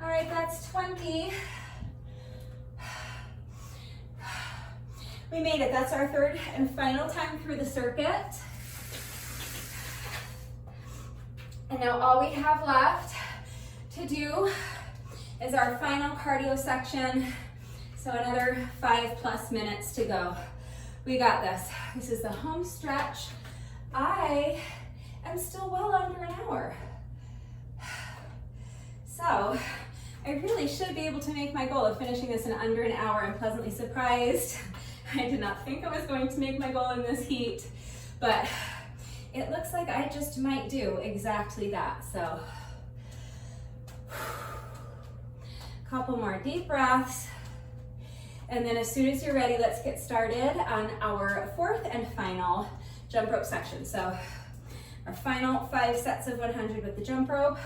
All right, that's 20. We made it. That's our third and final time through the circuit. And now all we have left to do is our final cardio section. So another 5+ minutes to go. We got this. This is the home stretch. I am still well under an hour. So I really should be able to make my goal of finishing this in under an hour. I'm pleasantly surprised. I did not think I was going to make my goal in this heat, but it looks like I just might do exactly that. So couple more deep breaths. And then as soon as you're ready, let's get started on our fourth and final jump rope section. So our final 5 sets of 100 with the jump rope.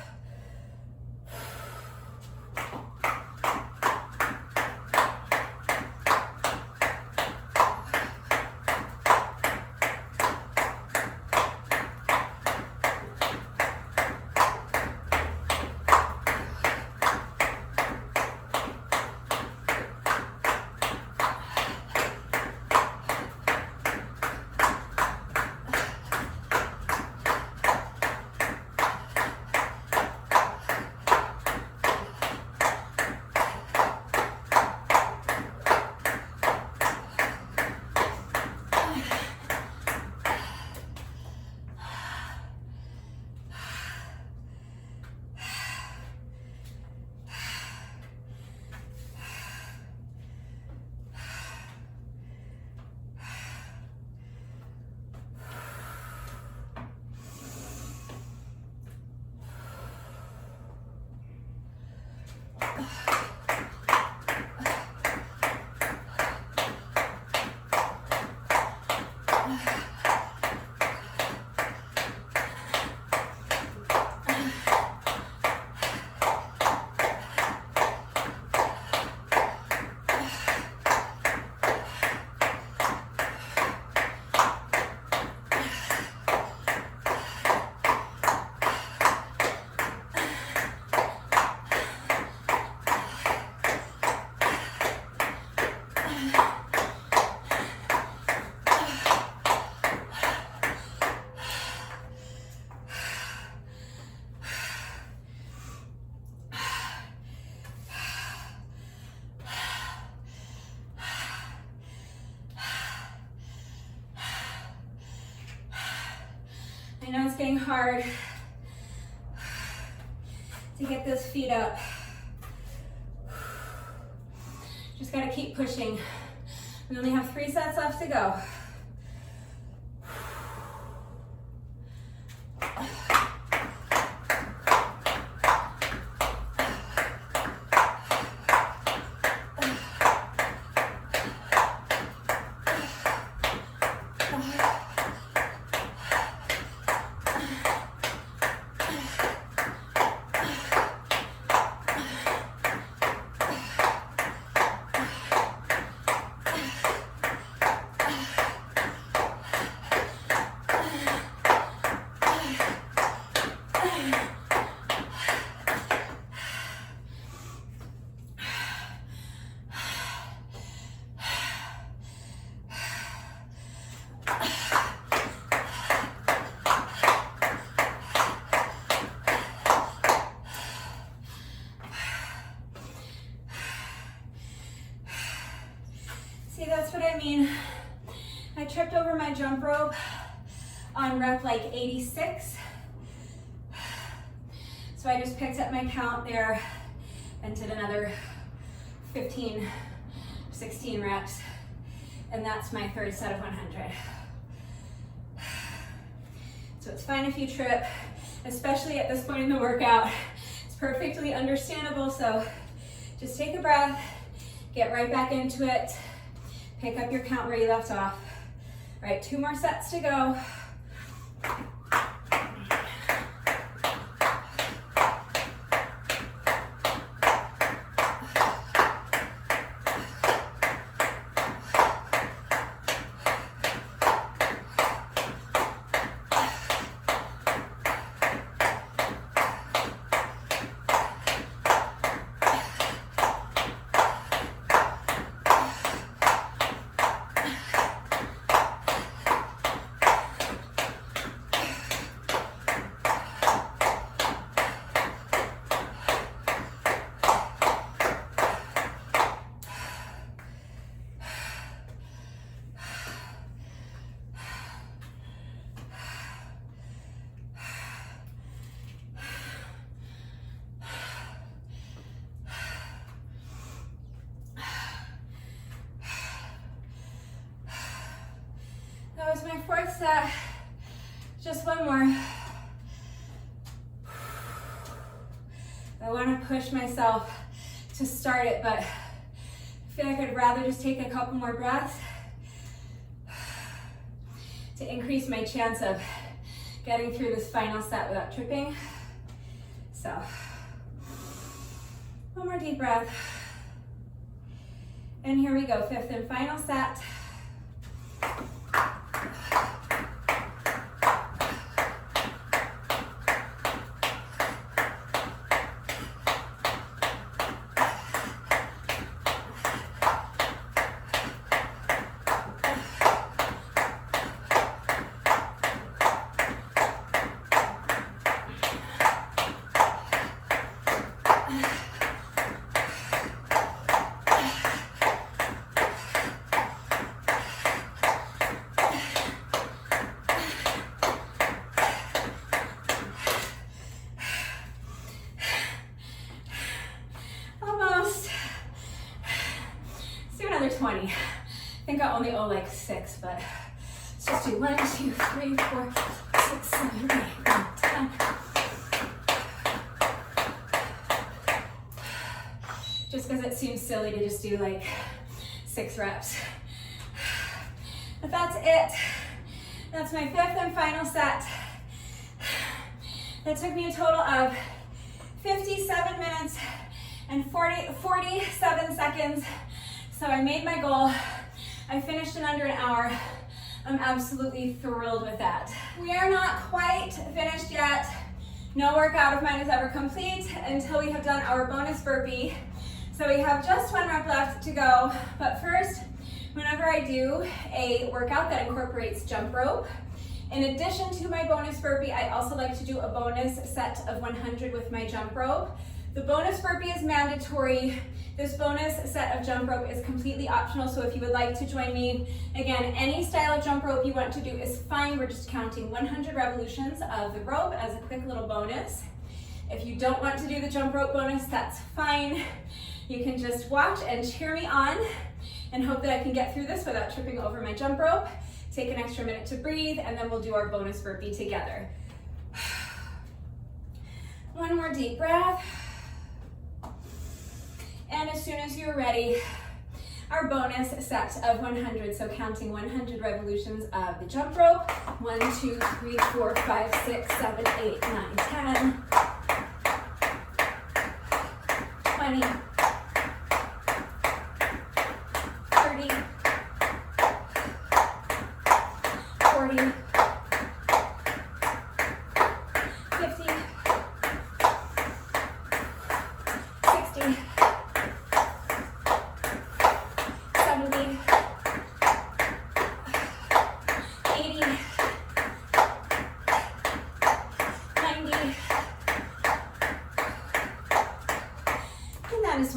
I know it's getting hard to get those feet up. Just gotta keep pushing. We only have 3 sets left to go. mean, I tripped over my jump rope on rep like 86. So I just picked up my count there and did another 15, 16 reps. And that's my third set of 100. So it's fine if you trip, especially at this point in the workout. It's perfectly understandable, so just take a breath, get right back into it, pick up your count where you left off. All right, 2 more sets to go. That was my 4th set. Just one more. I want to push myself to start it, but I feel like I'd rather just take a couple more breaths to increase my chance of getting through this final set without tripping. So, one more deep breath. And here we go, 5th and final set. Another 20. I think I only owe like 6, but let's just do 1, 2, 3, 4, 6, 7, 8, 9, 10. Just because it seems silly to just do like 6 reps. But that's it. That's my 5th and final set. That took me a total of 57 minutes and 47 seconds. So I made my goal. I finished in under an hour. I'm absolutely thrilled with that. We are not quite finished yet. No workout of mine is ever complete until we have done our bonus burpee. So we have just 1 rep left to go. But first, whenever I do a workout that incorporates jump rope, in addition to my bonus burpee, I also like to do a bonus set of 100 with my jump rope. The bonus burpee is mandatory. This bonus set of jump rope is completely optional, so if you would like to join me, again, any style of jump rope you want to do is fine. We're just counting 100 revolutions of the rope as a quick little bonus. If you don't want to do the jump rope bonus, that's fine. You can just watch and cheer me on and hope that I can get through this without tripping over my jump rope. Take an extra minute to breathe, and then we'll do our bonus burpee together. 1 more deep breath. And as soon as you're ready, our bonus set of 100, so counting 100 revolutions of the jump rope. 1, 2, 3, 4, 5, 6, 7, 8, 9, 10, 20, 30, 40, 50, 60, 70, 80, 90, and that is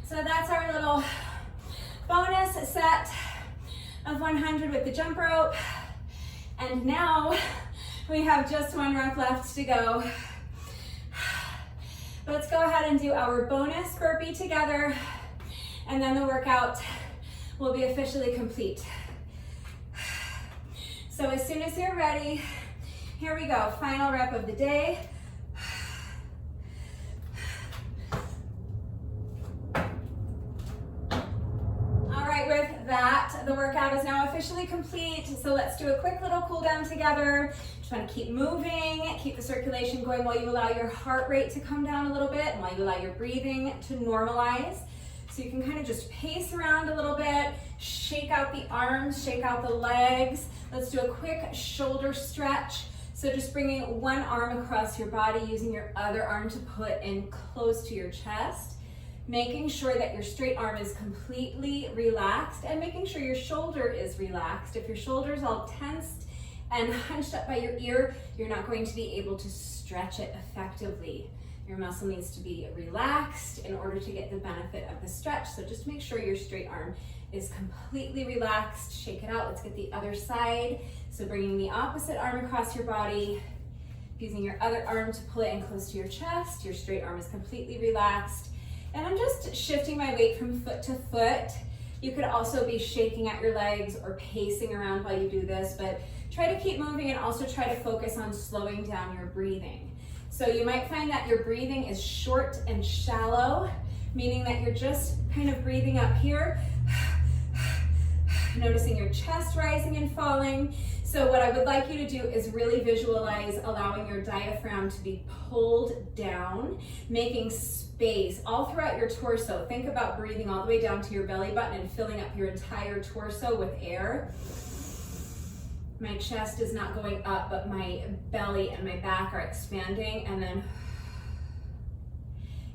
So that's our little bonus set of 100 with the jump rope. And now we have just one rep left to go. Let's go ahead and do our bonus burpee together, and then the workout will be officially complete. So as soon as you're ready, here we go. Final rep of the day. All right, with that, the workout is now officially complete. So let's do a quick little cool down together. Just want to keep moving, keep the circulation going while you allow your heart rate to come down a little bit and while you allow your breathing to normalize. So you can kind of just pace around a little bit, shake out the arms, shake out the legs. Let's do a quick shoulder stretch. So just bringing one arm across your body, using your other arm to put in close to your chest, making sure that your straight arm is completely relaxed and making sure your shoulder is relaxed. If your shoulder is all tensed and hunched up by your ear, you're not going to be able to stretch it effectively. Your muscle needs to be relaxed in order to get the benefit of the stretch. So just make sure your straight arm is completely relaxed. Shake it out. Let's get the other side. So bringing the opposite arm across your body, using your other arm to pull it in close to your chest. Your straight arm is completely relaxed. And I'm just shifting my weight from foot to foot. You could also be shaking at your legs or pacing around while you do this, but try to keep moving and also try to focus on slowing down your breathing. So you might find that your breathing is short and shallow, meaning that you're just kind of breathing up here, noticing your chest rising and falling. So what I would like you to do is really visualize allowing your diaphragm to be pulled down, making space all throughout your torso. Think about breathing all the way down to your belly button and filling up your entire torso with air. My chest is not going up, but my belly and my back are expanding, and then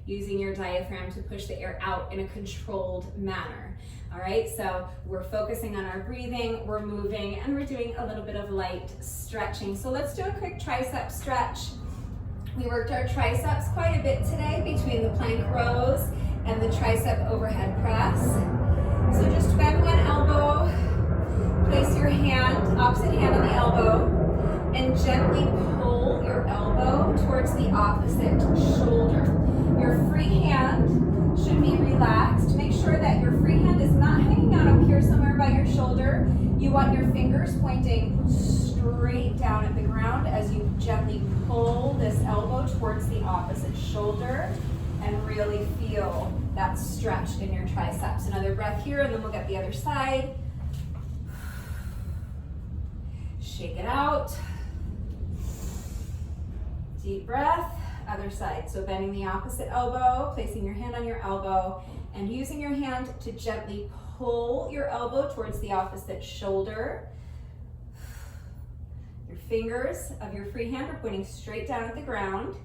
using your diaphragm to push the air out in a controlled manner. All right, so we're focusing on our breathing, we're moving, and we're doing a little bit of light stretching. So let's do a quick tricep stretch. We worked our triceps quite a bit today between the plank rows and the tricep overhead press. So just bend one elbow, place your hand, opposite hand on the elbow, and gently pull your elbow towards the opposite shoulder. Your free hand should be relaxed. Make sure that your free hand is not hanging out up here somewhere by your shoulder. You want your fingers pointing straight down at the ground as you gently pull this elbow towards the opposite shoulder and really feel that stretch in your triceps. Another breath here, and then we'll get the other side. Shake it out. Deep breath, other side. So bending the opposite elbow, placing your hand on your elbow, and using your hand to gently pull your elbow towards the opposite shoulder. Your fingers of your free hand are pointing straight down at the ground.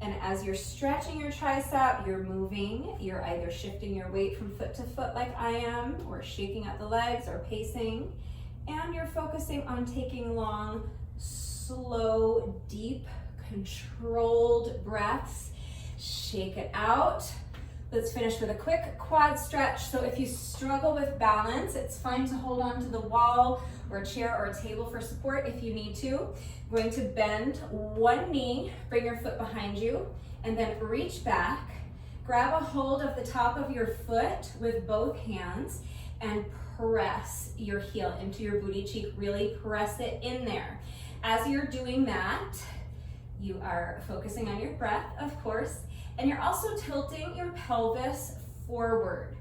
And as you're stretching your tricep, you're moving. You're either shifting your weight from foot to foot like I am, or shaking out the legs or pacing. And you're focusing on taking long, slow, deep, controlled breaths. Shake it out. Let's finish with a quick quad stretch. So if you struggle with balance, it's fine to hold on to the wall or a chair or a table for support if you need to. I'm going to bend one knee, bring your foot behind you, and then reach back. Grab a hold of the top of your foot with both hands and press your heel into your booty cheek. Really press it in there. As you're doing that, you are focusing on your breath, of course, and you're also tilting your pelvis forward.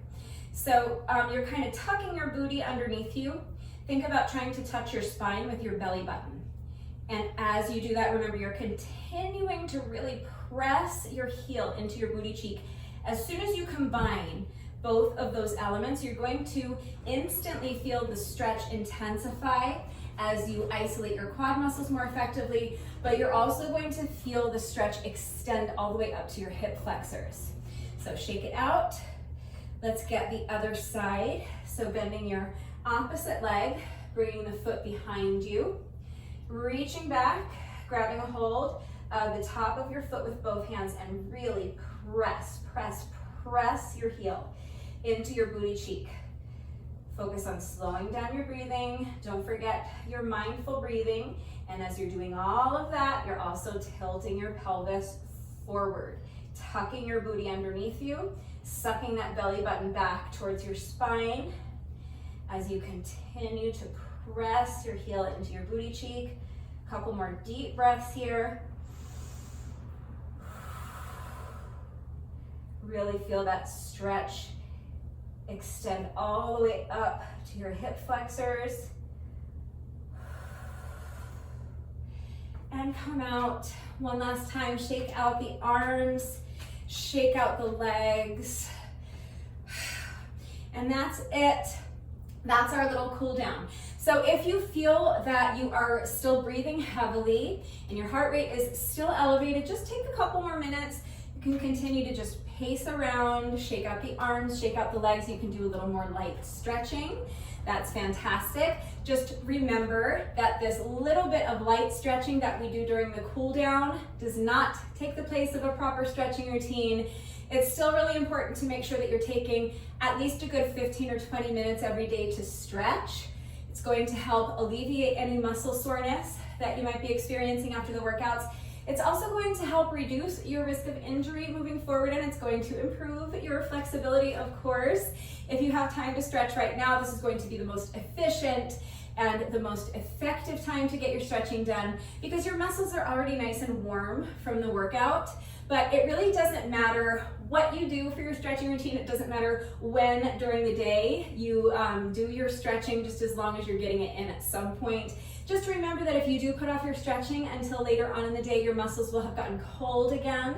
So you're kind of tucking your booty underneath you. Think about trying to touch your spine with your belly button. And as you do that, remember you're continuing to really press your heel into your booty cheek. As soon as you combine both of those elements, you're going to instantly feel the stretch intensify as you isolate your quad muscles more effectively, but you're also going to feel the stretch extend all the way up to your hip flexors. So shake it out. Let's get the other side. So bending your opposite leg, bringing the foot behind you, reaching back, grabbing a hold of the top of your foot with both hands and really press, press, press your heel into your booty cheek. Focus on slowing down your breathing. Don't forget your mindful breathing. And as you're doing all of that, you're also tilting your pelvis forward, tucking your booty underneath you, sucking that belly button back towards your spine as you continue to press your heel into your booty cheek. A couple more deep breaths here. Really feel that stretch. Extend all the way up to your hip flexors. And come out. One last time, shake out the arms, shake out the legs. And that's it. That's our little cool down. So if you feel that you are still breathing heavily and your heart rate is still elevated, just take a couple more minutes. You can continue to just pace around, shake out the arms, shake out the legs. You can do a little more light stretching. That's fantastic. Just remember that this little bit of light stretching that we do during the cool down does not take the place of a proper stretching routine. It's still really important to make sure that you're taking at least a good 15 or 20 minutes every day to stretch. It's going to help alleviate any muscle soreness that you might be experiencing after the workouts. It's also going to help reduce your risk of injury moving forward, and it's going to improve your flexibility, of course. If you have time to stretch right now, this is going to be the most efficient and the most effective time to get your stretching done because your muscles are already nice and warm from the workout. But it really doesn't matter what you do for your stretching routine. It doesn't matter when during the day you do your stretching, just as long as you're getting it in at some point. Just remember that if you do put off your stretching until later on in the day, your muscles will have gotten cold again.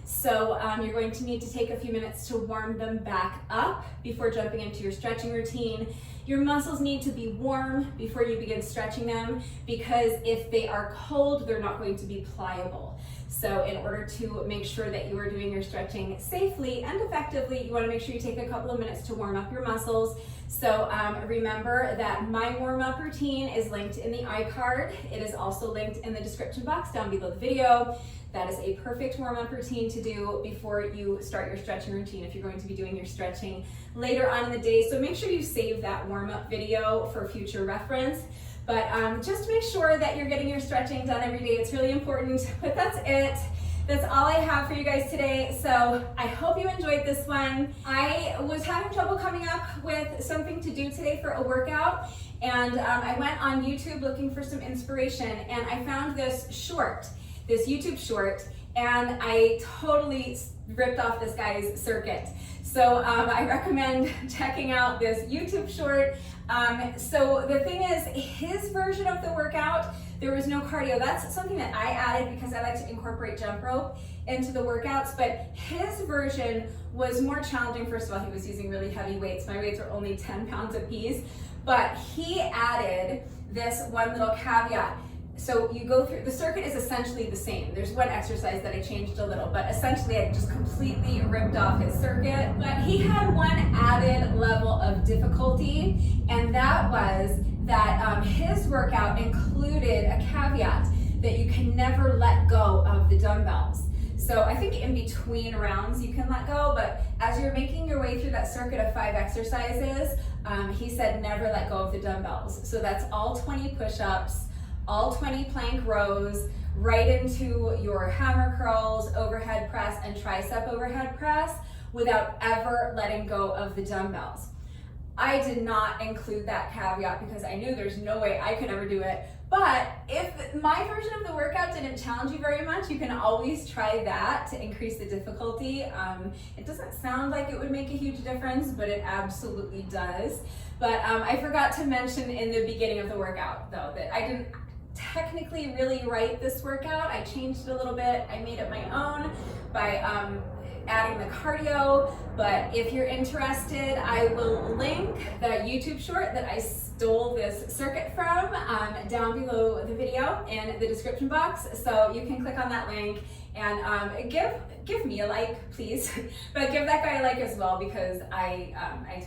So you're going to need to take a few minutes to warm them back up before jumping into your stretching routine. Your muscles need to be warm before you begin stretching them because if they are cold, they're not going to be pliable. So in order to make sure that you are doing your stretching safely and effectively, you want to make sure you take a couple of minutes to warm up your muscles. So remember that my warm-up routine is linked in the iCard. It is also linked in the description box down below the video. That is a perfect warm-up routine to do before you start your stretching routine if you're going to be doing your stretching later on in the day. So make sure you save that warm-up video for future reference. But just make sure that you're getting your stretching done every day. It's really important. But that's it. That's all I have for you guys today. So I hope you enjoyed this one. I was having trouble coming up with something to do today for a workout. And I went on YouTube looking for some inspiration. And I found this YouTube short. And I totally ripped off this guy's circuit. So I recommend checking out this YouTube short. So the thing is, his version of the workout, there was no cardio. That's something that I added because I like to incorporate jump rope into the workouts, but his version was more challenging. First of all, he was using really heavy weights. My weights are only 10 pounds apiece, but he added this one little caveat. So you go through, the circuit is essentially the same. There's one exercise that I changed a little, but essentially I just completely ripped off his circuit. But he had one added level of difficulty, and that was that his workout included a caveat that you can never let go of the dumbbells. So I think in between rounds you can let go, but as you're making your way through that circuit of 5 exercises, he said never let go of the dumbbells. So that's all 20 push-ups, all 20 plank rows, right into your hammer curls, overhead press, and tricep overhead press without ever letting go of the dumbbells. I did not include that caveat because I knew there's no way I could ever do it. But if my version of the workout didn't challenge you very much, you can always try that to increase the difficulty. It doesn't sound like it would make a huge difference, but it absolutely does. But I forgot to mention in the beginning of the workout, though, that I didn't technically really write this workout. I changed it a little bit. I made it my own by adding the cardio, but if you're interested, I will link the YouTube short that I stole this circuit from down below the video in the description box, so you can click on that link and give give me a like, please, but give that guy a like as well, because I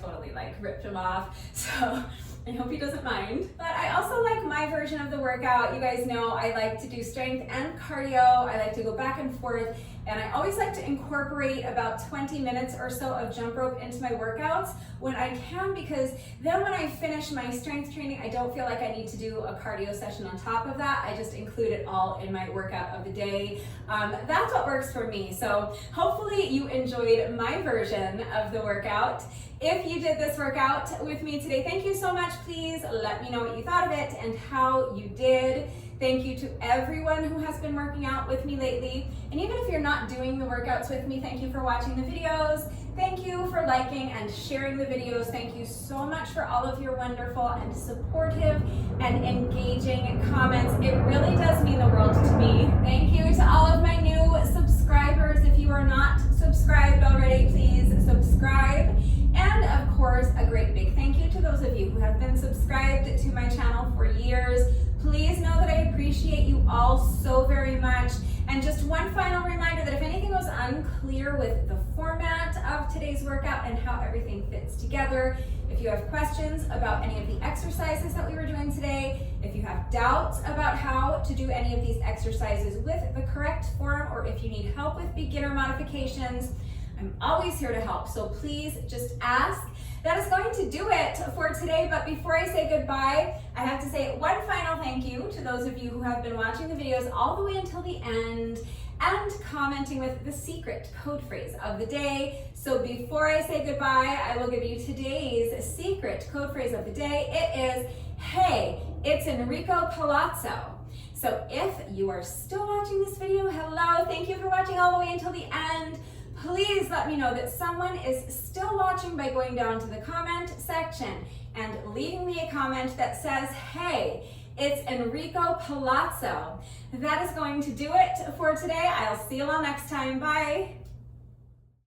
totally like ripped him off. So I hope he doesn't mind. But I also like my version of the workout. You guys know I like to do strength and cardio. I like to go back and forth, and I always like to incorporate about 20 minutes or so of jump rope into my workouts when I can, because then when I finish my strength training, I don't feel like I need to do a cardio session on top of that. I just include it all in my workout of the day. That's what works for me. So hopefully you enjoyed my version of the workout. If you did this workout with me today, thank you so much. Please let me know what you thought of it and how you did. Thank you to everyone who has been working out with me lately. And even if you're not doing the workouts with me, thank you for watching the videos. Thank you for liking and sharing the videos. Thank you so much for all of your wonderful and supportive and engaging comments. It really does mean the world to me. Thank you to all of my new subscribers. If you are not subscribed already, please subscribe. And of course, a great big thank you to those of you who have been subscribed to my channel for years. Please know that I appreciate you all so very much. And just one final reminder that if anything was unclear with the format of today's workout and how everything fits together, if you have questions about any of the exercises that we were doing today, if you have doubts about how to do any of these exercises with the correct form, or if you need help with beginner modifications, I'm always here to help. So please just ask. That is going to do it for today, but before I say goodbye, I have to say one final thank you to those of you who have been watching the videos all the way until the end and commenting with the secret code phrase of the day. So before I say goodbye, I will give you today's secret code phrase of the day. It is, hey, it's Enrico Palazzo. So if you are still watching this video, hello, thank you for watching all the way until the end. Please let me know that someone is still watching by going down to the comment section and leaving me a comment that says, hey, it's Enrico Palazzo. That is going to do it for today. I'll see you all next time. Bye.